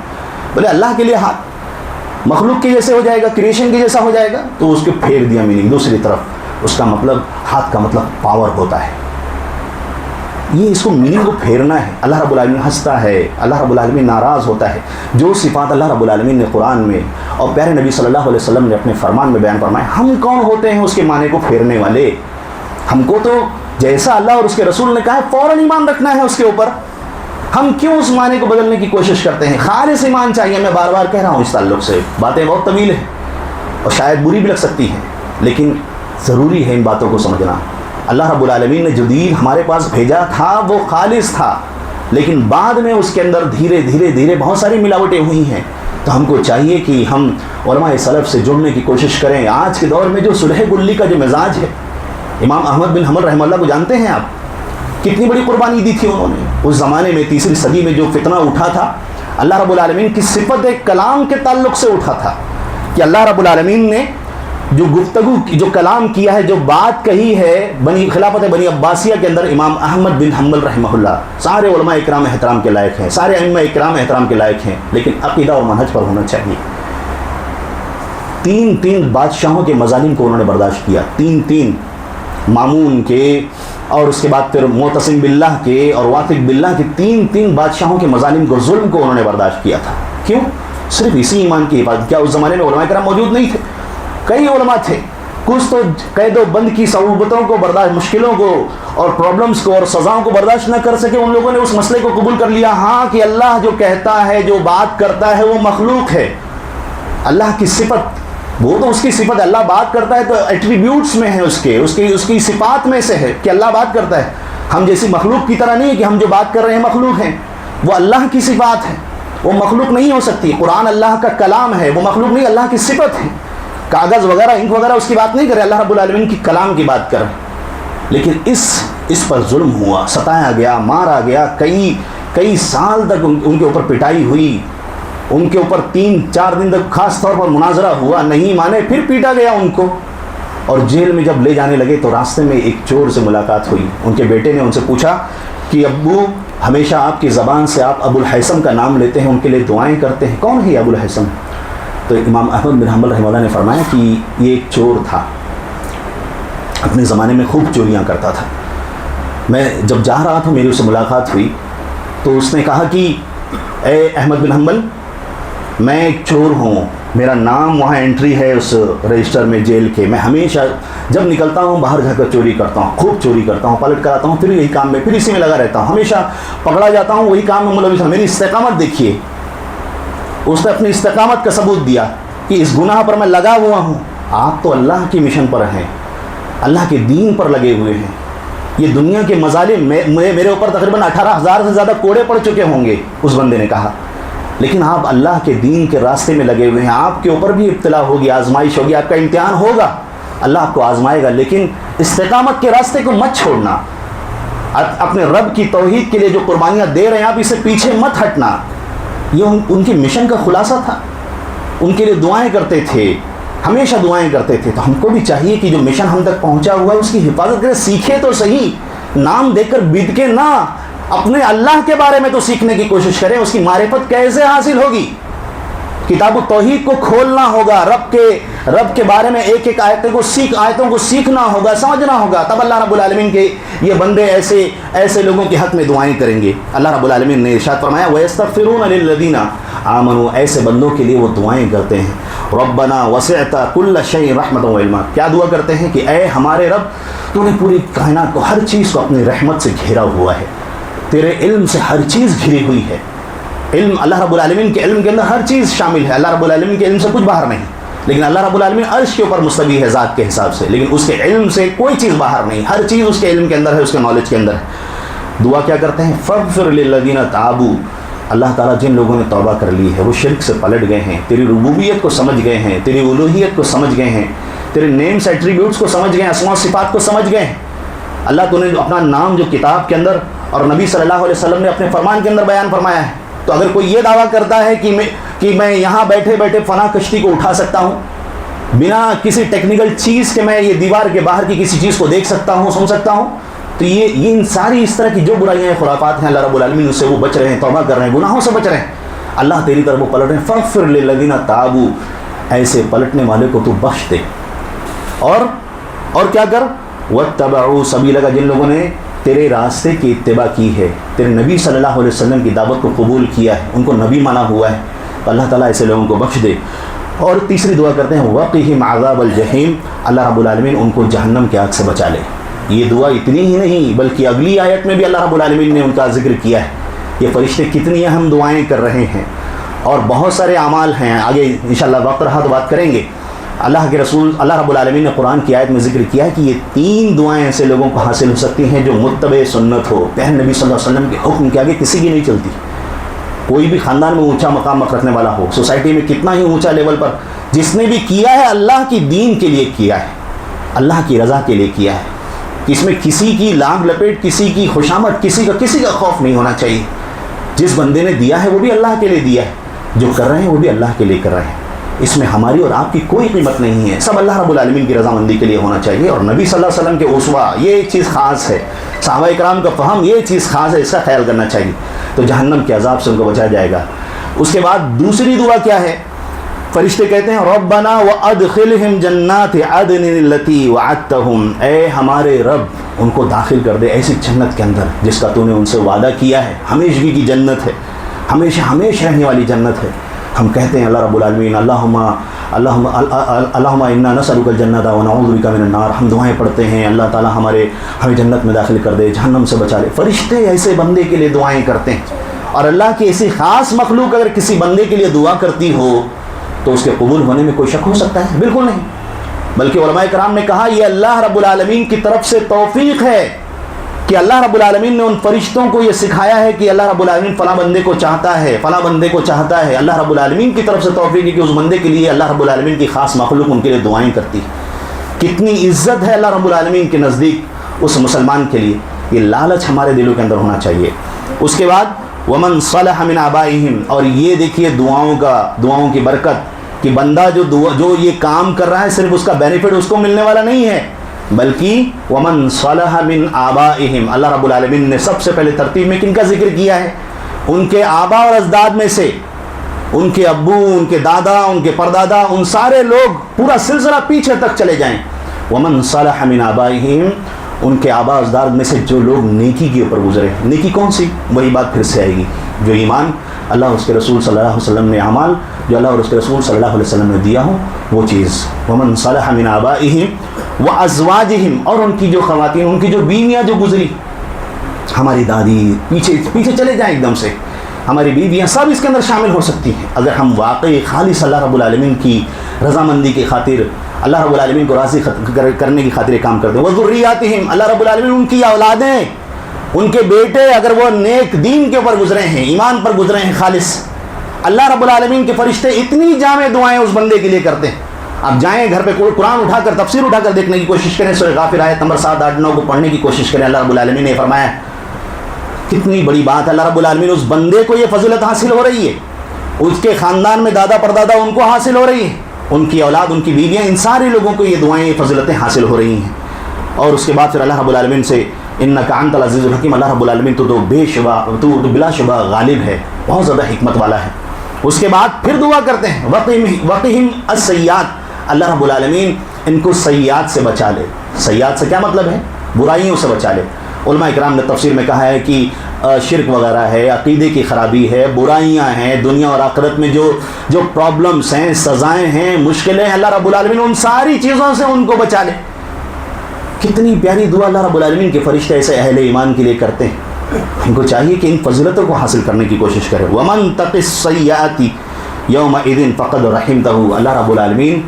A: بولے اللہ کے لیے ہاتھ مخلوق کے جیسے ہو جائے گا، کریشن کے جیسا ہو جائے گا، تو اس کو پھیر دیا میننگ دوسری طرف، اس کا مطلب ہاتھ کا مطلب پاور ہوتا ہے، یہ اس کو میننگ کو پھیرنا ہے۔ اللہ رب العالمین ہنستا ہے، اللہ رب العالمین ناراض ہوتا ہے۔ جو صفات اللہ رب العالمین نے قرآن میں اور پیارے نبی صلی اللہ علیہ وسلم نے اپنے فرمان میں بیان فرمائے، ہم کون ہوتے ہیں اس کے معنی کو پھیرنے والے؟ ہم کو تو جیسا اللہ اور اس کے رسول نے کہا ہے فوراً ایمان رکھنا ہے اس کے اوپر، ہم کیوں اس معنی کو بدلنے کی کوشش کرتے ہیں؟ خالص ایمان چاہیے۔ میں بار بار کہہ رہا ہوں اس تعلق سے، باتیں بہت طویل ہیں اور شاید بری بھی لگ سکتی ہیں، لیکن ضروری ہے ان باتوں کو سمجھنا۔ اللہ رب العالمین نے جو دین ہمارے پاس بھیجا تھا وہ خالص تھا، لیکن بعد میں اس کے اندر دھیرے دھیرے دھیرے بہت ساری ملاوٹیں ہوئی ہیں۔ تو ہم کو چاہیے کہ ہم علماء سلف سے جڑنے کی کوشش کریں۔ آج کے دور میں جو صلح گلی کا جو مزاج ہے، امام احمد بن حنبل رحمہ اللہ کو جانتے ہیں آپ؟ کتنی بڑی قربانی دی تھی انہوں نے اس زمانے میں، تیسری صدی میں جو فتنہ اٹھا تھا، اللہ رب العالمین کی صفت کلام کے تعلق سے اٹھا تھا کہ اللہ رب العالمین نے جو گفتگو جو کلام کیا ہے، جو بات کہی ہے خلافت بنی عباسیہ کے اندر، امام احمد بن حنبل رحمہ اللہ، سارے علماء اکرام احترام کے لائق ہیں، سارے ائمہ اکرام احترام کے لائق ہیں، لیکن عقیدہ اور منہج پر ہونا چاہیے۔ 3 بادشاہوں کے مظالم کو انہوں نے برداشت کیا، 3 مامون کے، اور اس کے بعد پھر معتصم باللہ کے اور واثق باللہ کے، 3 بادشاہوں کے مظالم کو، ظلم کو انہوں نے برداشت کیا تھا۔ کیوں؟ صرف اسی ایمان کی حفاظت۔ کیا اس زمانے میں علماء کرام موجود نہیں تھے؟ کئی علماء تھے، کچھ تو قید و بند کی صعوبتوں کو برداشت، مشکلوں کو اور پرابلمز کو اور سزاؤں کو برداشت نہ کر سکے، ان لوگوں نے اس مسئلے کو قبول کر لیا، ہاں کہ اللہ جو کہتا ہے، جو بات کرتا ہے وہ مخلوق ہے، اللہ کی صفت وہ تو اس کی صفت ہے، اللہ بات کرتا ہے تو ایٹریبیوٹس میں ہے، اس کی صفات میں سے ہے کہ اللہ بات کرتا ہے۔ ہم جیسی مخلوق کی طرح نہیں ہے کہ ہم جو بات کر رہے ہیں مخلوق ہیں، وہ اللہ کی صفات ہے، وہ مخلوق نہیں ہو سکتی۔ قرآن اللہ کا کلام ہے، وہ مخلوق نہیں، اللہ کی صفت ہے۔ کاغذ وغیرہ، انک وغیرہ اس کی بات نہیں کرے، اللہ رب العالمین کی کلام کی بات کر۔ لیکن اس پر ظلم ہوا، ستایا گیا، مارا گیا، کئی سال تک ان کے اوپر پٹائی ہوئی، ان کے اوپر 3-4 دن تک خاص طور پر مناظرہ ہوا، نہیں مانے، پھر پیٹا گیا ان کو، اور جیل میں جب لے جانے لگے تو راستے میں ایک چور سے ملاقات ہوئی۔ ان کے بیٹے نے ان سے پوچھا کہ ابو، ہمیشہ آپ کی زبان سے آپ ابو الحیثم کا نام لیتے ہیں، ان کے لیے دعائیں کرتے ہیں، کون ہے ابو الحیثم؟ تو امام احمد بن حنبل رحمہ اللہ نے فرمایا کہ یہ ایک چور تھا، اپنے زمانے میں خوب چوریاں کرتا تھا۔ میں جب جا رہا تھا میری اس سے ملاقات ہوئی تو اس نے کہا کہ اے احمد بن حنبل، میں ایک چور ہوں، میرا نام وہاں انٹری ہے اس رجسٹر میں جیل کے، میں ہمیشہ جب نکلتا ہوں باہر جا کر چوری کرتا ہوں، خوب چوری کرتا ہوں، پلٹ کر آتا ہوں، پھر یہی کام میں، پھر اسی میں لگا رہتا ہوں، ہمیشہ پکڑا جاتا ہوں، وہی کام میں ملوث ہوں، میری استقامت دیکھیے۔ اس نے اپنی استقامت کا ثبوت دیا کہ اس گناہ پر میں لگا ہوا ہوں۔ آپ تو اللہ کی مشن پر ہیں، اللہ کے دین پر لگے ہوئے ہیں، یہ دنیا کے مظالم میرے اوپر تقریباً 18,000 سے زیادہ کوڑے پڑ چکے ہوں گے، اس بندے نے کہا، لیکن آپ اللہ کے دین کے راستے میں لگے ہوئے ہیں، آپ کے اوپر بھی ابتلا ہوگی، آزمائش ہوگی، آپ کا امتحان ہوگا، اللہ آپ کو آزمائے گا، لیکن استقامت کے راستے کو مت چھوڑنا، اپنے رب کی توحید کے لیے جو قربانیاں دے رہے ہیں آپ اسے پیچھے مت ہٹنا۔ یہ ان کی مشن کا خلاصہ تھا، ان کے لیے دعائیں کرتے تھے، ہمیشہ دعائیں کرتے تھے۔ تو ہم کو بھی چاہیے کہ جو مشن ہم تک پہنچا ہوا ہے اس کی حفاظت کرے، سیکھے تو صحیح، نام دے کر بید کے نہ، اپنے اللہ کے بارے میں تو سیکھنے کی کوشش کریں۔ اس کی معرفت کیسے حاصل ہوگی؟ کتاب التوحید کو کھولنا ہوگا، رب کے بارے میں ایک ایک آیتوں کو سیکھنا ہوگا، سمجھنا ہوگا، تب اللہ رب العالمین کے یہ بندے ایسے لوگوں کے حق میں دعائیں کریں گے۔ اللہ رب العالمین نے ارشاد فرمایا وَيَسْتَغْفِرُونَ لِلَّذِينَ آمَنُوا، ایسے بندوں کے لیے وہ دعائیں کرتے ہیں، ربنا وسعت كل شيء رحمۃ و علما. کیا دعا کرتے ہیں کہ اے ہمارے رب تو نے پوری کائنات کو، ہر چیز کو اپنی رحمت سے گھیرا ہوا ہے، تیرے علم سے ہر چیز گھری ہوئی ہے. علم، اللہ رب العالمین کے علم کے اندر ہر چیز شامل ہے. اللہ رب العالمین کے علم سے کچھ باہر نہیں، لیکن اللہ رب العالمین عرش کے اوپر مستوی ہے ذات کے حساب سے، لیکن اس کے علم سے کوئی چیز باہر نہیں، ہر چیز اس کے علم کے اندر ہے، اس کے نالج کے اندر ہے. دعا کیا کرتے ہیں؟ فاغفر للذین تابوا. اللہ تعالیٰ جن لوگوں نے توبہ کر لی ہے، وہ شرک سے پلٹ گئے ہیں، تیری ربوبیت کو سمجھ گئے ہیں، تیری الوہیت کو سمجھ گئے ہیں، تیرے نیمز ایٹریبیوٹس کو سمجھ گئے ہیں، اسماء و صفات کو سمجھ گئے ہیں. اللہ تو نے اپنا نام جو کتاب کے اندر اور نبی صلی اللہ علیہ وسلم نے اپنے فرمان کے اندر بیان فرمایا ہے. تو اگر کوئی یہ دعویٰ کرتا ہے کہ میں یہاں بیٹھے بیٹھے فلاں کشتی کو اٹھا سکتا ہوں بنا کسی ٹیکنیکل چیز کے، میں یہ دیوار کے باہر کی کسی چیز کو دیکھ سکتا ہوں، سن سکتا ہوں، تو یہ ان ساری اس طرح کی جو برائیاں ہیں، خرافات ہیں، اللہ رب العالمین اس سے وہ بچ رہے ہیں، توبہ کر رہے ہیں، گناہوں سے بچ رہے ہیں. اللہ تیری طرف وہ پلٹ رہے ہیں. فاغفر للذین تابوا. ایسے پلٹنے والے کو تو بخش دے. اور کیا کر؟ واتبعوا سبیلک. جن لوگوں نے تیرے راستے کی اتباع کی ہے، تیرے نبی صلی اللہ علیہ وسلم کی دعوت کو قبول کیا ہے، ان کو نبی مانا ہوا ہے، تو اللہ تعالیٰ ایسے لوگوں کو بخش دے. اور تیسری دعا کرتے ہیں وقہم عذاب الجحیم. اللہ رب العالمین ان کو جہنم کی آگ سے بچا لے. یہ دعا اتنی ہی نہیں بلکہ اگلی آیت میں بھی اللہ رب العالمین نے ان کا ذکر کیا ہے. یہ فرشتے کتنی اہم دعائیں کر رہے ہیں، اور بہت سارے اعمال ہیں، آگے انشاءاللہ وقت رہا تو بات کریں گے. اللہ کے رسول اللہ رب العالمین نے قرآن کی آیت میں ذکر کیا ہے کہ یہ 3 دعائیں ایسے لوگوں کو حاصل ہو سکتی ہیں جو متبع سنت ہو، پہن نبی صلی اللہ علیہ وسلم کے حکم کے آگے کسی کی نہیں چلتی. کوئی بھی خاندان میں اونچا مقام رکھنے والا ہو، سوسائٹی میں کتنا ہی اونچا لیول پر، جس نے بھی کیا ہے اللہ کی دین کے لیے کیا ہے، اللہ کی رضا کے لیے کیا ہے. اس میں کسی کی لانگ لپیٹ، کسی کی خوشامد، کسی کا خوف نہیں ہونا چاہیے. جس بندے نے دیا ہے وہ بھی اللہ کے لیے دیا ہے، جو کر رہے ہیں وہ بھی اللہ کے لیے کر رہے ہیں. اس میں ہماری اور آپ کی کوئی قیمت نہیں ہے، سب اللہ رب العالمین کی رضامندی کے لیے ہونا چاہیے. اور نبی صلی اللہ علیہ وسلم کے اسوہ یہ ایک چیز خاص ہے، صحابہ کرام کا فہم یہ چیز خاص ہے، اس کا خیال کرنا چاہیے، تو جہنم کے عذاب سے ان کو بچایا جائے گا. اس کے بعد دوسری دعا کیا ہے؟ فرشتے کہتے ہیں ربنا وادخلہم جنات عدن التی وعدتہم. اے ہمارے رب ان کو داخل کر دے ایسی جنت کے اندر جس کا تو نے ان سے وعدہ کیا ہے، ہمیشگی کی جنت ہے، ہمیشہ رہنے والی جنت ہے. ہم کہتے ہیں اللہ رب العالمین اللہم انا نسألک الجنۃ ونعوذ بک من النار. ہم دعائیں پڑھتے ہیں اللہ تعالیٰ ہمیں جنت میں داخل کر دے، جہنم سے بچا لے. فرشتے ایسے بندے کے لیے دعائیں کرتے ہیں، اور اللہ کی ایسی خاص مخلوق اگر کسی بندے کے لیے دعا کرتی ہو تو اس کے قبول ہونے میں کوئی شک ہو سکتا ہے؟ بالکل نہیں. بلکہ علماء کرام نے کہا یہ اللہ رب العالمین کی طرف سے توفیق ہے کہ اللہ رب العالمین نے ان فرشتوں کو یہ سکھایا ہے کہ اللہ رب العالمین فلاں بندے کو چاہتا ہے، فلاں بندے کو چاہتا ہے. اللہ رب العالمین کی طرف سے توفیق ہے کہ اس بندے کے لیے اللہ رب العالمین کی خاص مخلوق ان کے لیے دعائیں کرتی ہے. کتنی عزت ہے اللہ رب العالمین کے نزدیک اس مسلمان کے لیے. یہ لالچ ہمارے دلوں کے اندر ہونا چاہیے. اس کے بعد ومن صلح من آبائہم. اور یہ دیکھیے دعاؤں کی برکت کہ بندہ جو یہ کام کر رہا ہے صرف اس کا بینیفٹ اس کو ملنے والا نہیں ہے، بلکہ ومن صلح من آبائہم. اللہ رب العالمین نے سب سے پہلے ترتیب میں کن کا ذکر کیا ہے؟ ان کے آبا اور اجداد میں سے، ان کے ابو، ان کے دادا، ان کے پردادا، ان سارے لوگ، پورا سلسلہ پیچھے تک چلے جائیں. ومن صلح من آبائہم. ان کے آبا اجداد میں سے جو لوگ نیکی کے اوپر گزرے. نیکی کون سی؟ وہی بات پھر سے آئے گی، جو ایمان، اللہ اور اس کے رسول صلی اللہ علیہ وسلم نے اعمال جو اللہ اور اس کے رسول صلی اللہ علیہ وسلم نے دیا ہو وہ چیز. ومن صلح من آبائہم وازواجہم. اور ان کی جو خواتین، ان کی جو بیویاں جو گزری، ہماری دادی، پیچھے چلے جائیں ایک دم سے، ہماری بیویاں سب اس کے اندر شامل ہو سکتی ہیں اگر ہم واقعی خالص اللہ رب العالمین کی رضامندی کی خاطر، اللہ رب العالمین کو راضی کرنے کی خاطر کام کرتے ہیں. وذریاتہم. اللہ رب العالمین ان کی اولادیں، ان کے بیٹے اگر وہ نیک دین کے اوپر گزرے ہیں، ایمان پر گزرے ہیں خالص، اللہ رب العالمین کے فرشتے اتنی جامع دعائیں اس بندے کے لیے کرتے ہیں. آپ جائیں گھر پہ قرآن اٹھا کر، تفسیر اٹھا کر دیکھنے کی کوشش کریں، سورہ غافر آیت نمبر 7، 8، 9 کو پڑھنے کی کوشش کریں. اللہ رب العالمین نے فرمایا کتنی بڑی بات ہے، اللہ رب العالمین اس بندے کو یہ فضیلت حاصل ہو رہی ہے، اس کے خاندان میں دادا پردادا ان کو حاصل ہو رہی ہے، ان کی اولاد، ان کی بیویاں، ان سارے لوگوں کو یہ دعائیں، یہ فضیلتیں حاصل ہو رہی ہیں. اور اس کے بعد پھر اللہ رب العالمین سے انک انت العزیز الحکیم. اللہ رب العالمین تو بلا شبہ غالب ہے، بہت زیادہ حکمت والا ہے. اس کے بعد پھر دعا کرتے ہیں وقہم السیئات. اللہ رب العالمین ان کو سیئات سے بچا لے. سیئات سے کیا مطلب ہے؟ برائیوں سے بچا لے. علماء اکرام نے تفسیر میں کہا ہے کہ شرک وغیرہ ہے، عقیدے کی خرابی ہے، برائیاں ہیں، دنیا اور آخرت میں جو پرابلمس ہیں، سزائیں ہیں، مشکلیں ہیں، اللہ رب العالمین ان ساری چیزوں سے ان کو بچا لے۔ کتنی پیاری دعا اللہ رب العالمین کے فرشتے ایسے اہل ایمان کے لیے کرتے ہیں۔ ان کو چاہیے کہ ان فضیلتوں کو حاصل کرنے کی کوشش کرے۔ وَمَن تَقِ السَّيِّئَاتِ يَوْمَئِذٍ فَقَدْ رَحِمْتَهُ، اللہ رب العالمین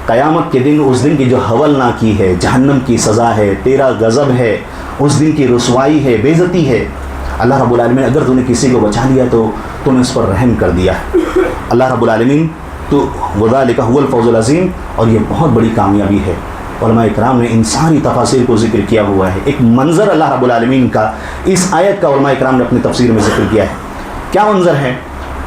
A: قیامت کے دن، اس دن کی جو حولناکی ہے، جہنم کی سزا ہے، تیرا غضب ہے، اس دن کی رسوائی ہے، بے عزتی ہے، اللہ رب العالمین اگر تو نے کسی کو بچا لیا تو تو نے اس پر رحم کر دیا۔ اللہ رب العالمین تو وَذَلِكَ هُوَ الْفَوْزُ الْعَظِيمُ، اور یہ بہت بڑی کامیابی ہے۔ علماء اکرام نے ان ساری تفاسیر کو ذکر کیا ہوا ہے۔ ایک منظر اللہ رب العالمین کا اس آیت کا علماء اکرام نے اپنی تفسیر میں ذکر کیا ہے۔ کیا منظر ہے؟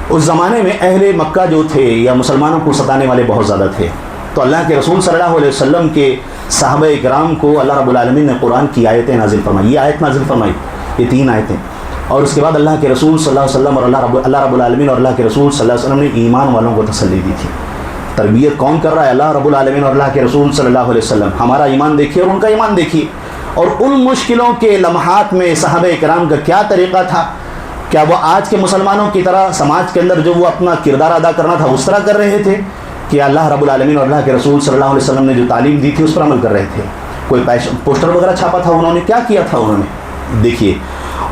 A: اس زمانے میں اہل مکہ جو تھے یا مسلمانوں کو ستانے والے بہت زیادہ تھے، تو اللہ کے رسول صلی اللہ علیہ وسلم کے صحابہ اکرام کو اللہ رب العالمین نے قرآن کی آیتیں نازل فرمائی۔ یہ آیت نازل فرمائی، یہ 3 آیتیں، اور اس کے بعد اللہ کے رسول صلی اللہ علیہ وسلم اور اللہ رب العالمین اور اللہ کے رسول صلی اللہ علیہ وسلم نے ایمان والوں کو تسلی دی تھی۔ تربیت کون کر رہا ہے؟ اللہ رب العالمین اور اللہ کے رسول صلی اللہ علیہ وسلم۔ ہمارا ایمان دیکھیے اور ان کا ایمان دیکھیے، اور ان مشکلوں کے لمحات میں صحابہ کرام کا کیا طریقہ تھا؟ کیا وہ آج کے مسلمانوں کی طرح سماج کے اندر جو وہ اپنا کردار ادا کرنا تھا اس طرح کر رہے تھے، کہ اللہ رب العالمین اور اللہ کے رسول صلی اللہ علیہ وسلم نے جو تعلیم دی تھی اس پر عمل کر رہے تھے؟ کوئی پوسٹر وغیرہ چھاپا تھا انہوں نے؟ کیا کیا تھا انہوں نے؟ دیکھیے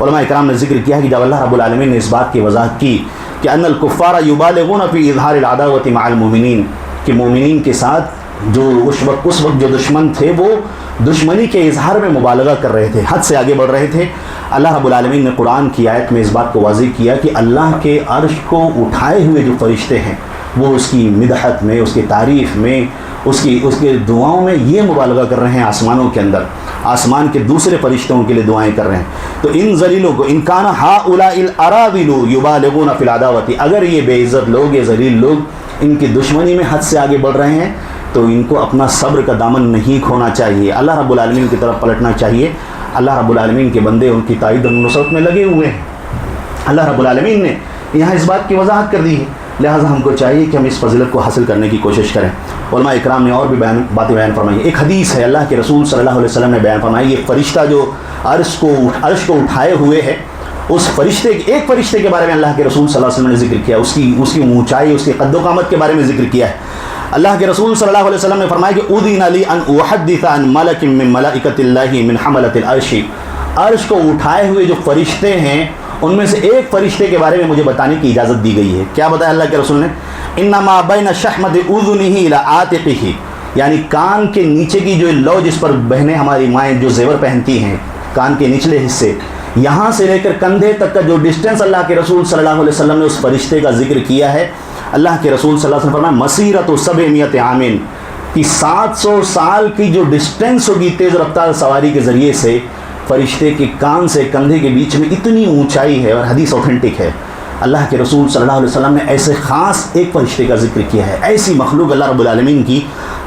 A: علماء اکرام نے ذکر کیا کہ جب اللہ رب العالمین نے اس بات کی وضاحت کی کہ ان الکفار یبالغون فی اظہار العداوۃ مع المؤمنین، کہ مومنین کے ساتھ جو اس وقت جو دشمن تھے وہ دشمنی کے اظہار میں مبالغہ کر رہے تھے، حد سے آگے بڑھ رہے تھے، اللہ رب العالمین نے قرآن کی آیت میں اس بات کو واضح کیا کہ اللہ کے عرش کو اٹھائے ہوئے جو فرشتے ہیں وہ اس کی مدحت میں، اس کی تعریف میں، اس کے دعاؤں میں یہ مبالغہ کر رہے ہیں، آسمانوں کے اندر آسمان کے دوسرے فرشتوں کے لیے دعائیں کر رہے ہیں۔ تو ان ذلیلوں کو، ان کان ہؤلاء الاراذل یبالغون فی العداوۃ، اگر یہ بے عزت لوگ، یہ ذلیل لوگ ان کی دشمنی میں حد سے آگے بڑھ رہے ہیں تو ان کو اپنا صبر کا دامن نہیں کھونا چاہیے، اللہ رب العالمین کی طرف پلٹنا چاہیے۔ اللہ رب العالمین کے بندے ان کی تائید اور نصرت میں لگے ہوئے ہیں۔ اللہ رب العالمین نے یہاں اس بات کی وضاحت کر دی ہے، لہٰذا ہم کو چاہیے کہ ہم اس فضیلت کو حاصل کرنے کی کوشش کریں۔ علماء اکرام نے اور بھی باتیں بیان فرمائی۔ ایک حدیث ہے، اللہ کے رسول صلی اللہ علیہ وسلم نے بیان فرمائی، یہ فرشتہ جو عرش کو اٹھائے ہوئے ہے، اس ایک فرشتے کے بارے میں اللہ کے رسول صلی اللہ علیہ وسلم نے ذکر کیا، اس کی اونچائی، اس کی قد و قامت کے بارے میں ذکر کیا ہے۔ اللہ کے رسول صلی اللہ علیہ وسلم نے فرمایا کہ اذن لی ان احدث عن ملک من ملائکۃ اللہ من حملۃ العرش، عرش کو اٹھائے ہوئے جو فرشتے ہیں ان میں سے ایک فرشتے کے بارے میں مجھے بتانے کی اجازت دی گئی ہے۔ کیا بتایا اللہ کے رسول نے؟ انما بین شحمۃ اذنہ الی عاتقہ، یعنی کان کے نیچے کی جو لو جس پر بہنیں ہماری مائیں جو زیور پہنتی ہیں، کان کے نچلے حصے، یہاں سے لے کر کندھے تک کا جو ڈسٹینس اللہ کے رسول صلی اللہ علیہ وسلم نے اس فرشتے کا ذکر کیا ہے، اللہ کے رسول صلی اللہ علیہ وسلم فرمایا مسیرۃ 700 عام، کہ 700 سال کی جو ڈسٹینس ہوگی تیز رفتار سواری کے ذریعے سے، فرشتے کے کان سے کندھے کے بیچ میں اتنی اونچائی ہے، اور حدیث اوتھینٹک ہے۔ اللہ کے رسول صلی اللہ علیہ وسلم نے ایسے خاص ایک فرشتے کا ذکر کیا ہے۔ ایسی مخلوق اللہ رب العالمین کی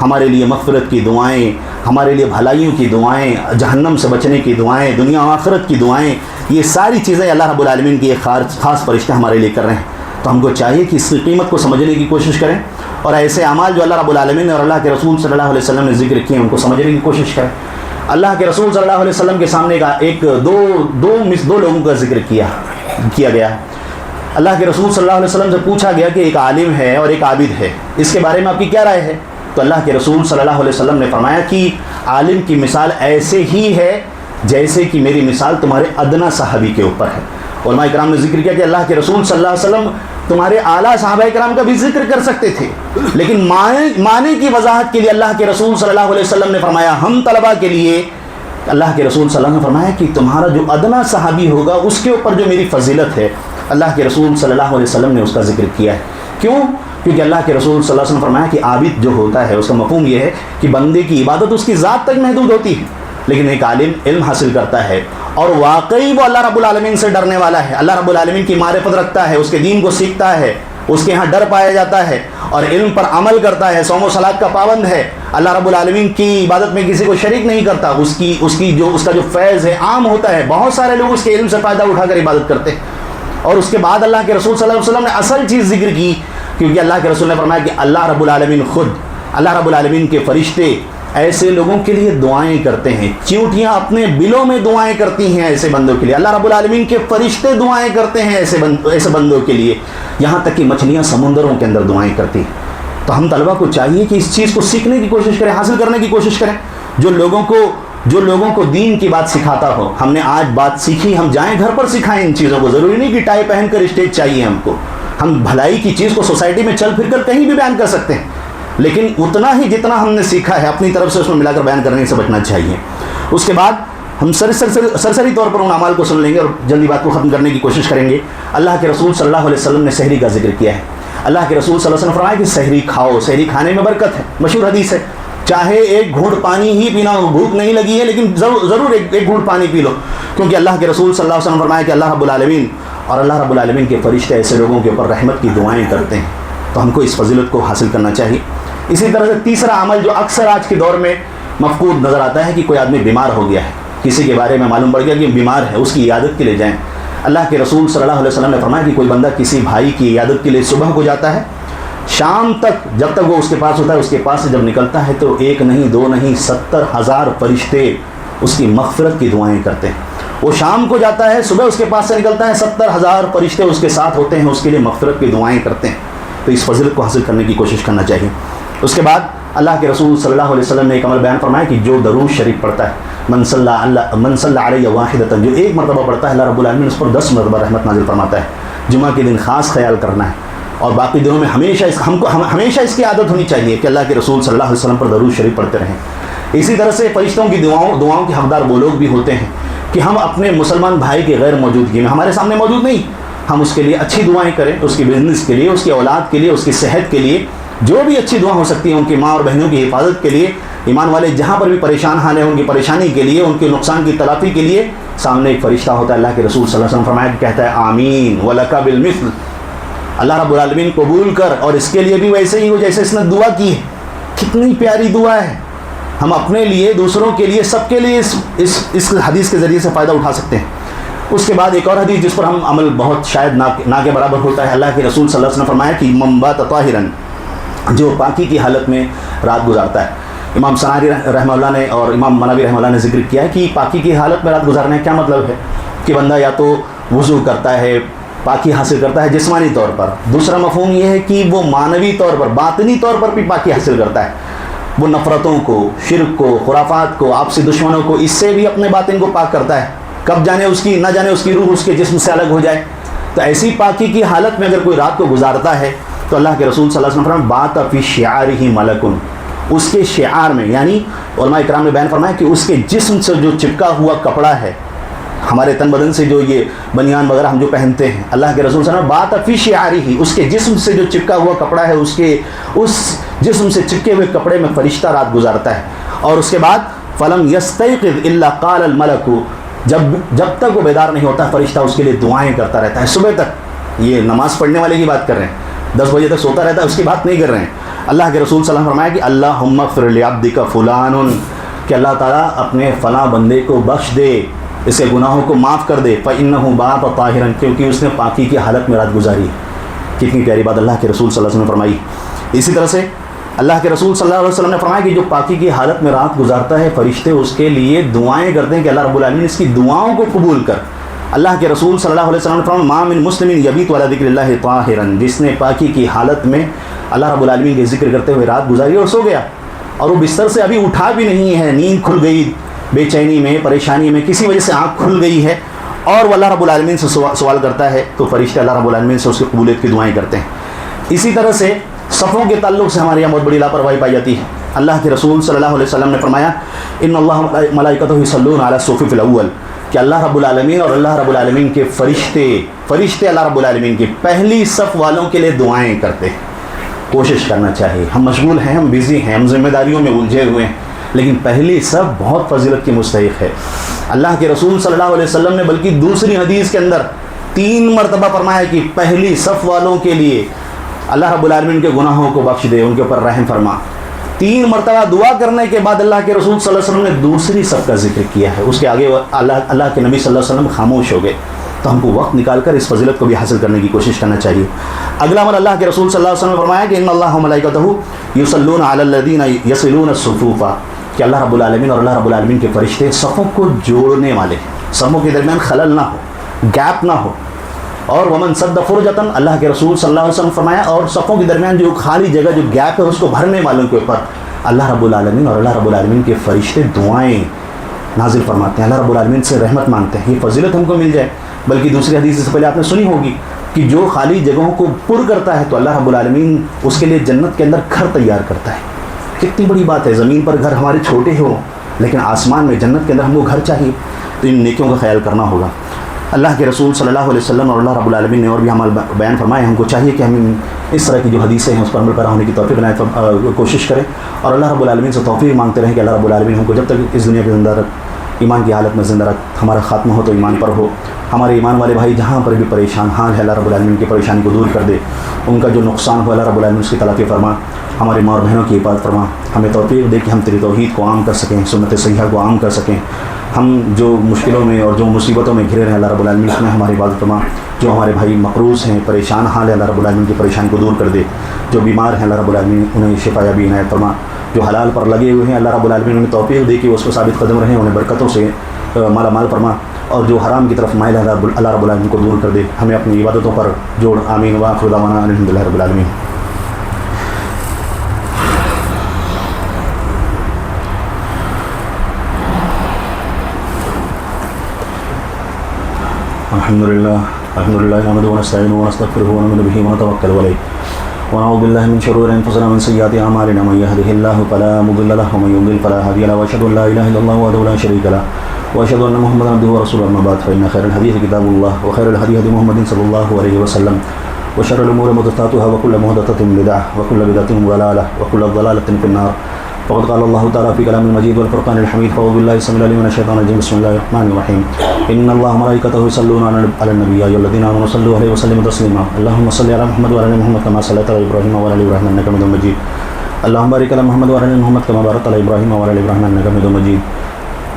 A: ہمارے لیے مغفرت کی دعائیں، ہمارے لیے بھلائیوں کی دعائیں، جہنم سے بچنے کی دعائیں، دنیا و آخرت کی دعائیں، یہ ساری چیزیں اللہ رب العالمین کی ایک خاص فرشتے ہمارے لیے کر رہے ہیں۔ تو ہم کو چاہیے کہ اس کی قیمت کو سمجھنے کی کوشش کریں، اور ایسے اعمال جو اللہ رب العالمین اور اللہ کے رسول صلی اللہ علیہ وسلم نے ذکر کیے ان کو سمجھنے کی کوشش کریں۔ اللہ کے رسول صلی اللہ علیہ وسلم کے سامنے دو لوگوں کا ذکر کیا گیا۔ اللہ کے رسول صلی اللہ علیہ وسلم سے پوچھا گیا کہ ایک عالم ہے اور ایک عابد ہے، اس کے بارے میں آپ کی کیا رائے ہے؟ تو اللہ کے رسول صلی اللہ علیہ وسلم نے فرمایا کہ عالم کی مثال ایسے ہی ہے جیسے کہ میری مثال تمہارے ادنا صحابی کے اوپر ہے۔ علماء کرام نے ذکر کیا کہ اللہ کے رسول صلی اللہ علیہ وسلم تمہارے اعلیٰ صحابہ کرام کا بھی ذکر کر سکتے تھے، لیکن معنی کی وضاحت کے لیے اللہ کے رسول صلی اللہ علیہ وسلم نے فرمایا ہم طلبہ کے لیے، اللہ کے رسول صلی اللہ علیہ وسلم نے فرمایا کہ تمہارا جو ادنا صحابی ہوگا اس کے اوپر جو میری فضیلت ہے، اللہ کے رسول صلی اللہ علیہ وسلم نے اس کا ذکر کیا ہے۔ کیوں؟ کیونکہ اللہ کے رسول صلی اللہ علیہ وسلم نے فرمایا کہ عابد جو ہوتا ہے اس کا مفہوم یہ ہے کہ بندے کی عبادت اس کی ذات تک محدود ہوتی ہے، لیکن ایک عالم علم حاصل کرتا ہے اور واقعی وہ اللہ رب العالمین سے ڈرنے والا ہے، اللہ رب العالمین کی معرفت رکھتا ہے، اس کے دین کو سیکھتا ہے، اس کے ہاں ڈر پایا جاتا ہے اور علم پر عمل کرتا ہے، صوم و صلاۃ کا پابند ہے، اللہ رب العالمین کی عبادت میں کسی کو شریک نہیں کرتا، اس کا جو فیض ہے عام ہوتا ہے، بہت سارے لوگ اس کے علم سے فائدہ اٹھا کر عبادت کرتے ہیں۔ اور اس کے بعد اللہ کے رسول صلی اللہ علیہ وسلم نے اصل چیز ذکر کی، کیونکہ اللہ کے رسول نے فرمایا کہ اللہ رب العالمین خود، اللہ رب العالمین کے فرشتے ایسے لوگوں کے لیے دعائیں کرتے ہیں، چیونٹیاں اپنے بلوں میں دعائیں کرتی ہیں ایسے بندوں کے لیے، اللہ رب العالمین کے فرشتے دعائیں کرتے ہیں ایسے بندوں کے لیے، یہاں تک کہ مچھلیاں سمندروں کے اندر دعائیں کرتی ہیں۔ تو ہم طلبہ کو چاہیے کہ اس چیز کو سیکھنے کی کوشش کریں، حاصل کرنے کی کوشش کریں، جو لوگوں کو دین کی بات سکھاتا ہو۔ ہم نے آج بات سیکھی، ہم جائیں گھر پر سکھائیں ان چیزوں کو، ضروری نہیں کہ ٹائی پہن کر اسٹیج چاہیے ہم کو، ہم بھلائی کی چیز کو سوسائٹی میں چل پھر کر کہیں بھی بیان کر سکتے ہیں، لیکن اتنا ہی جتنا ہم نے سیکھا ہے اپنی طرف سے اس میں ملا کر بیان کرنے سے بچنا چاہیے۔ اس کے بعد ہم سرسری طور پر ان اعمال کو سن لیں گے اور جلدی بات کو ختم کرنے کی کوشش کریں گے۔ اللہ کے رسول صلی اللہ علیہ وسلم نے سحری کا ذکر کیا ہے۔ اللہ کے رسول صلی اللہ علیہ وسلم نے فرمایا کہ سحری کھاؤ، سحری کھانے میں برکت ہے، مشہور حدیث ہے، چاہے ایک گھونٹ پانی ہی پینا ہو، بھوک نہیں لگی ہے لیکن ضرور ایک گھونٹ پانی پی لو، کیونکہ اللہ کے رسول صلی اللہ علیہ وسلم نے فرمایا کہ اللہ رب العالمین کے فرشتے ایسے لوگوں کے اوپر رحمت کی دعائیں کرتے ہیں، تو ہم کو اس فضیلت کو حاصل کرنا چاہیے۔ اسی طرح سے تیسرا عمل جو اکثر آج کے دور میں مفقود نظر آتا ہے کہ کوئی آدمی بیمار ہو گیا ہے، کسی کے بارے میں معلوم پڑ گیا کہ بیمار ہے، اس کی عیادت کے لیے جائیں۔ اللہ کے رسول صلی اللہ علیہ وسلم نے فرمایا کہ کوئی بندہ کسی بھائی کی عیادت کے لیے صبح کو جاتا ہے، شام تک جب تک وہ اس کے پاس ہوتا ہے، اس کے پاس سے جب نکلتا ہے تو 1 نہیں 2 نہیں 70,000 فرشتے اس کی مغفرت کی دعائیں کرتے ہیں۔ وہ شام کو جاتا ہے، صبح اس کے پاس سے نکلتا ہے، 70,000 فرشتے اس کے ساتھ ہوتے ہیں، اس کے لیے مغفرت کی دعائیں کرتے ہیں۔ تو اس فضیلت کو حاصل کرنے کی کوشش کرنا چاہیے۔ اس کے بعد اللہ کے رسول صلی اللہ علیہ وسلم نے ایک عمل بیان فرمایا کہ جو درود شریف پڑھتا ہے، من صلی علیہ واحدۃ، جو ایک مرتبہ پڑھتا ہے اللہ رب العالمین اس پر 10 مرتبہ رحمت نازل فرماتا ہے۔ جمعہ کے دن خاص خیال کرنا ہے، اور باقی دنوں میں ہمیشہ اس کی عادت ہونی چاہیے کہ اللہ کے رسول صلی اللہ علیہ وسلم پر درود شریف پڑھتے رہیں۔ اسی طرح سے فرشتوں کی دعاؤں کے حقدار وہ لوگ بھی ہوتے ہیں کہ ہم اپنے مسلمان بھائی کے غیر موجودگی میں، ہمارے سامنے موجود نہیں، ہم اس کے لیے اچھی دعائیں کریں، اس کی بزنس کے لیے، اس کی اولاد کے لیے، اس کی صحت کے لیے، جو بھی اچھی دعا ہو سکتی ہیں، ان کی ماں اور بہنوں کی حفاظت کے لیے، ایمان والے جہاں پر بھی پریشان حال ہیں ان کی پریشانی کے لیے، ان کے نقصان کی تلافی کے لیے سامنے ایک فرشتہ ہوتا ہے۔ اللہ کے رسول صلی اللہ علیہ وسلم فرمایا کہ کہتا ہے آمین ولک بالمثل، اللہ رب العالمین قبول کر اور اس کے لیے بھی ویسے ہی ہو جیسے اس نے دعا کی ہے۔ کتنی پیاری دعا ہے، ہم اپنے لیے، دوسروں کے لیے، سب کے لیے اس حدیث کے ذریعے سے فائدہ اٹھا سکتے ہیں۔ اس کے بعد ایک اور حدیث جس پر ہم عمل بہت شاید نہ کے برابر ہوتا ہے، اللہ کے رسول صلی اللہ علیہ وسلم نے فرمایا کہ من بات طاہرا، جو پاکی کی حالت میں رات گزارتا ہے۔ امام صنعانی رحمہ اللہ نے اور امام مناوی رحمہ اللہ نے ذکر کیا ہے کہ پاکی کی حالت میں رات گزارنے کا کیا مطلب ہے کہ بندہ یا تو وضو کرتا ہے، پاکی حاصل کرتا ہے جسمانی طور پر، دوسرا مفہوم یہ ہے کہ وہ معنوی طور پر، باطنی طور پر بھی پاکی حاصل کرتا ہے، وہ نفرتوں کو، شرک کو، خرافات کو، آپسی دشمنوں کو، اس سے بھی اپنے باطن کو پاک کرتا ہے، کب جانے نہ جانے اس کی روح اس کے جسم سے الگ ہو جائے۔ تو ایسی پاکی کی حالت میں اگر کوئی رات کو گزارتا ہے تو اللہ کے رسول صلی اللہ علیہ وسلم فرمایا بات فی شعارہ ملکن، اس کے شعار میں، یعنی علماء اکرام نے بیان فرمایا کہ اس کے جسم سے جو چپکا ہوا کپڑا ہے، ہمارے تن بدن سے جو یہ بنیان وغیرہ ہم جو پہنتے ہیں، اللہ کے رسول صلی اللہ علیہ وسلم بات فی شعارہ، اس کے جسم سے جو چپکا ہوا کپڑا ہے، اس جسم سے چپکے ہوئے کپڑے میں فرشتہ رات گزارتا ہے۔ اور اس کے بعد فلم یستیقظ الا قال الملک، جب تک وہ بیدار نہیں ہوتا فرشتہ اس کے لیے دعائیں کرتا رہتا ہے صبح تک۔ یہ نماز پڑھنے والے کی بات کر رہے ہیں، 10 بجے تک سوتا رہتا ہے، اس کی بات نہیں کر رہے ہیں۔ اللہ کے رسول صلی اللہ علیہ وسلم نے فرمایا کہ اللہم اغفر لعبدک فلان، کہ اللہ تعالیٰ اپنے فلاں بندے کو بخش دے، اس کے گناہوں کو معاف کر دے، فإنہ بات طاہرا، کیونکہ اس نے پاکی کی حالت میں رات گزاری۔ کتنی پیاری بات اللہ کے رسول صلی اللہ علیہ وسلم نے فرمائی۔ اسی طرح سے اللہ کے رسول صلی اللہ علیہ وسلم نے فرمایا کہ جو پاکی کی حالت میں رات گزارتا ہے فرشتے اس کے لیے دعائیں کرتے ہیں کہ اللہ رب العالمین اس کی دعاؤں کو قبول کر۔ اللہ کے رسول صلی اللہ علیہ وسلم نے فرمایا ما من مسلم یبیت علی ذکر اللہ طاہرا، جس نے پاکی کی حالت میں اللہ رب العالمین کے ذکر کرتے ہوئے رات گزاری اور سو گیا، اور وہ بستر سے ابھی اٹھا بھی نہیں ہے، نیند کھل گئی، بے چینی میں، پریشانی میں، کسی وجہ سے آنکھ کھل گئی ہے، اور وہ اللہ رب العالمین سے سوال کرتا ہے تو فرشتے اللہ رب العالمین سے اس کی قبولیت کی دعائیں کرتے ہیں۔ اسی طرح سے صفوں کے تعلق سے ہمارے یہاں بہت بڑی لاپرواہی پائی جاتی ہے۔ اللہ کے رسول صلی اللہ علیہ وسلم نے فرمایا ان اللہ ملائکتہ یصلون علی الصفوف الاول، کہ اللہ رب العالمین اور اللہ رب العالمین کے فرشتے اللہ رب العالمین کی پہلی صف والوں کے لیے دعائیں کرتے ہیں۔ کوشش کرنا چاہیے، ہم مشغول ہیں، ہم بزی ہیں، ہم ذمہ داریوں میں الجھے ہوئے ہیں، لیکن پہلی صف بہت فضیلت کی مستحق ہے۔ اللہ کے رسول صلی اللہ علیہ وسلم نے بلکہ دوسری حدیث کے اندر 3 مرتبہ فرمایا کہ پہلی صف والوں کے لیے اللہ رب العالمین کے گناہوں کو بخش دے، ان کے اوپر رحم فرما۔ 3 مرتبہ دعا کرنے کے بعد اللہ کے رسول صلی اللہ علیہ وسلم نے دوسری صف کا ذکر کیا ہے، اس کے آگے اللہ کے نبی صلی اللہ علیہ وسلم خاموش ہو گئے۔ تو ہم کو وقت نکال کر اس فضیلت کو بھی حاصل کرنے کی کوشش کرنا چاہیے۔ اگلا عمل اللہ کے رسول صلی اللہ علیہ وسلم نے فرمایا کہ ان اللہ ملائکتہ یصلون علی الذین یصلون الصفوف، کہ اللہ رب العالمین اور اللہ رب العالمین کے فرشتے صفوں کو جوڑنے والے، صفوں کے درمیان خلل نہ ہو، گیپ نہ ہو. اور ومن سد فرجتاً، اللہ کے رسول صلی اللہ علیہ وسلم فرمایا، اور صفوں کے درمیان جو خالی جگہ جو گیپ ہے اس کو بھرنے والوں کے اوپر اللہ رب العالمین اور اللہ رب العالمین کے فرشتے دعائیں نازل فرماتے ہیں، اللہ رب العالمین سے رحمت مانگتے ہیں. یہ فضیلت ہم کو مل جائے. بلکہ دوسری حدیث سے پہلے آپ نے سنی ہوگی کہ جو خالی جگہوں کو پر کرتا ہے تو اللہ رب العالمین اس کے لیے جنت کے اندر گھر تیار کرتا ہے. کتنی بڑی بات ہے، زمین پر گھر ہمارے چھوٹے ہوں لیکن آسمان میں جنت کے اندر ہم کو گھر چاہیے. تو ان نیکیوں کا خیال کرنا ہوگا. اللہ کے رسول صلی اللہ علیہ وسلم اور اللہ رب العالمین نے اور بھی ہمارا بیان فرمائے. ہم کو چاہیے کہ ہم اس طرح کی جو حدیثیں ہیں اس پر عمل پیرا ہونے کی توفیق بنائے، کوشش کریں اور اللہ رب العالمین سے توفیق مانگتے رہیں کہ اللہ رب العالمین ہم کو جب تک اس دنیا کے زندہ رکھ، ایمان کی حالت میں زندہ رکھ. ہمارا خاتمہ ہو تو ایمان پر ہو. ہمارے ایمان والے بھائی جہاں پر بھی پریشان حال ہے اللہ رب العالمین کی پریشانی کو دور کر دے. ان کا جو نقصان ہو اللہ رب العالمین اس کی تلافی فرما. ہمارے ماں اور بہنوں کی حفاظت فرما. ہمیں توفیق دے کہ ہم تیری توحید کو عام کر سکیں، سنت صحیحہ کو عام کر سکیں. ہم جو مشکلوں میں اور جو مصیبتوں میں گھرے رہے اللہ رب العالمین اس میں ہماری عبادت فرما. جو ہمارے بھائی مقروض ہیں، پریشان حال ہے اللہ رب العالمین کی پریشانی کو دور کر دے. جو بیمار ہیں اللہ رب العالمین انہیں شفا یابی عنایت فرما. جو حلال پر لگے ہوئے ہیں اللہ رب العالمین انہیں توفیق دے کہ وہ اس کو ثابت قدم رہیں، انہیں برکتوں سے مالا مال فرما. اور جو حرام کی طرف مائل ہے اللہ رب العالمین کو دور کر دے. ہمیں اپنی عبادتوں پر جوڑ. آمین. وآخر دعوانا الحمد للہ رب العالمین. الحمد للہ نحمده ونستعینه ونستغفره ونؤمن به ونتوکل علیہ ونعوذ باللہ من شرور انفسنا ومن سیئات اعمالنا من يهده الله فلا مضل له ومن يضلل فلا هادي له واشهد ان لا اله الا الله وحده لا شريك له واشهد ان محمدا عبده ورسوله. اما بعد فان خير الحديث كتاب الله وخير الهدي هدي محمد صلى الله عليه وسلم وشر الامور محدثاتها وكل محدثة بدعة وكل بدعة ضلالة وكل ضلالة في النار. فقد قال الله تعالى في كلام المجيد والفرقان الحميد. فأعوذ بالله السميع العليم من الشيطان الرجيم. بسم الله الرحمن الرحيم. إن الله وملائكته يصلون على النبي يا أيها الذين آمنوا صلوا عليه وسلموا تسليما. اللهم صل على محمد وعلى آل محمد كما صليت على إبراهيم وعلى آل إبراهيم إنك حميد مجيد. اللهم بارك على محمد وعلى آل محمد كما باركت على إبراهيم وعلى آل إبراهيم إنك حميد مجيد.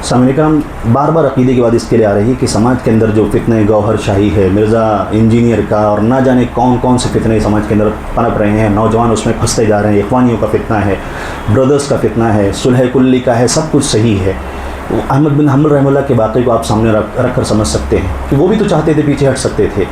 A: سامعین کرام، بار بار عقیدے کی بات اس کے لیے آ رہی ہے کہ سماج کے اندر جو فتنہ گوہر شاہی ہے، مرزا انجینئر کا اور نہ جانے کون کون سے فتنے سماج کے اندر پنپ رہے ہیں، نوجوان اس میں پھنستے جا رہے ہیں. اخوانیوں کا فتنہ ہے، برادرز کا فتنہ ہے، صلح کلی کا ہے، سب کچھ صحیح ہے. احمد بن حنبل رحمہ اللہ کے واقعے کو آپ سامنے رکھ کر سمجھ سکتے ہیں کہ وہ بھی تو چاہتے تھے پیچھے ہٹ سکتے تھے،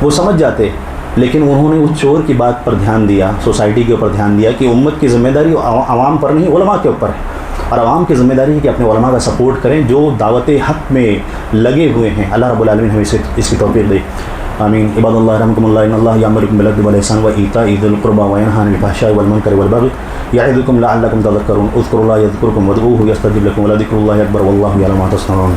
A: وہ سمجھ جاتے، لیکن انہوں نے اس چور کی بات پر دھیان دیا، سوسائٹی کے اوپر دھیان دیا کہ امت کی ذمہ داری عوام پر نہیں، علماء کے اوپر ہے. اور عوام کی ذمہ داری ہے کہ اپنے علماء کا سپورٹ کریں جو دعوت حق میں لگے ہوئے ہیں. اللہ رب العالمین ہمیں اس کی توفیق دے. آمین. عباد اللہ رحمکم اللہ، ان اللہ یامرکم بالعدل والإحسان وإیتاء ذی القربى وینہی عن الفحشاء والمنکر والبغی یعظکم لعلکم تذکرون. اذکروا اللہ یذکرکم وادعوہ یستجب لکم ولذکر اللہ اکبر واللہ یعلم ما تصنعون.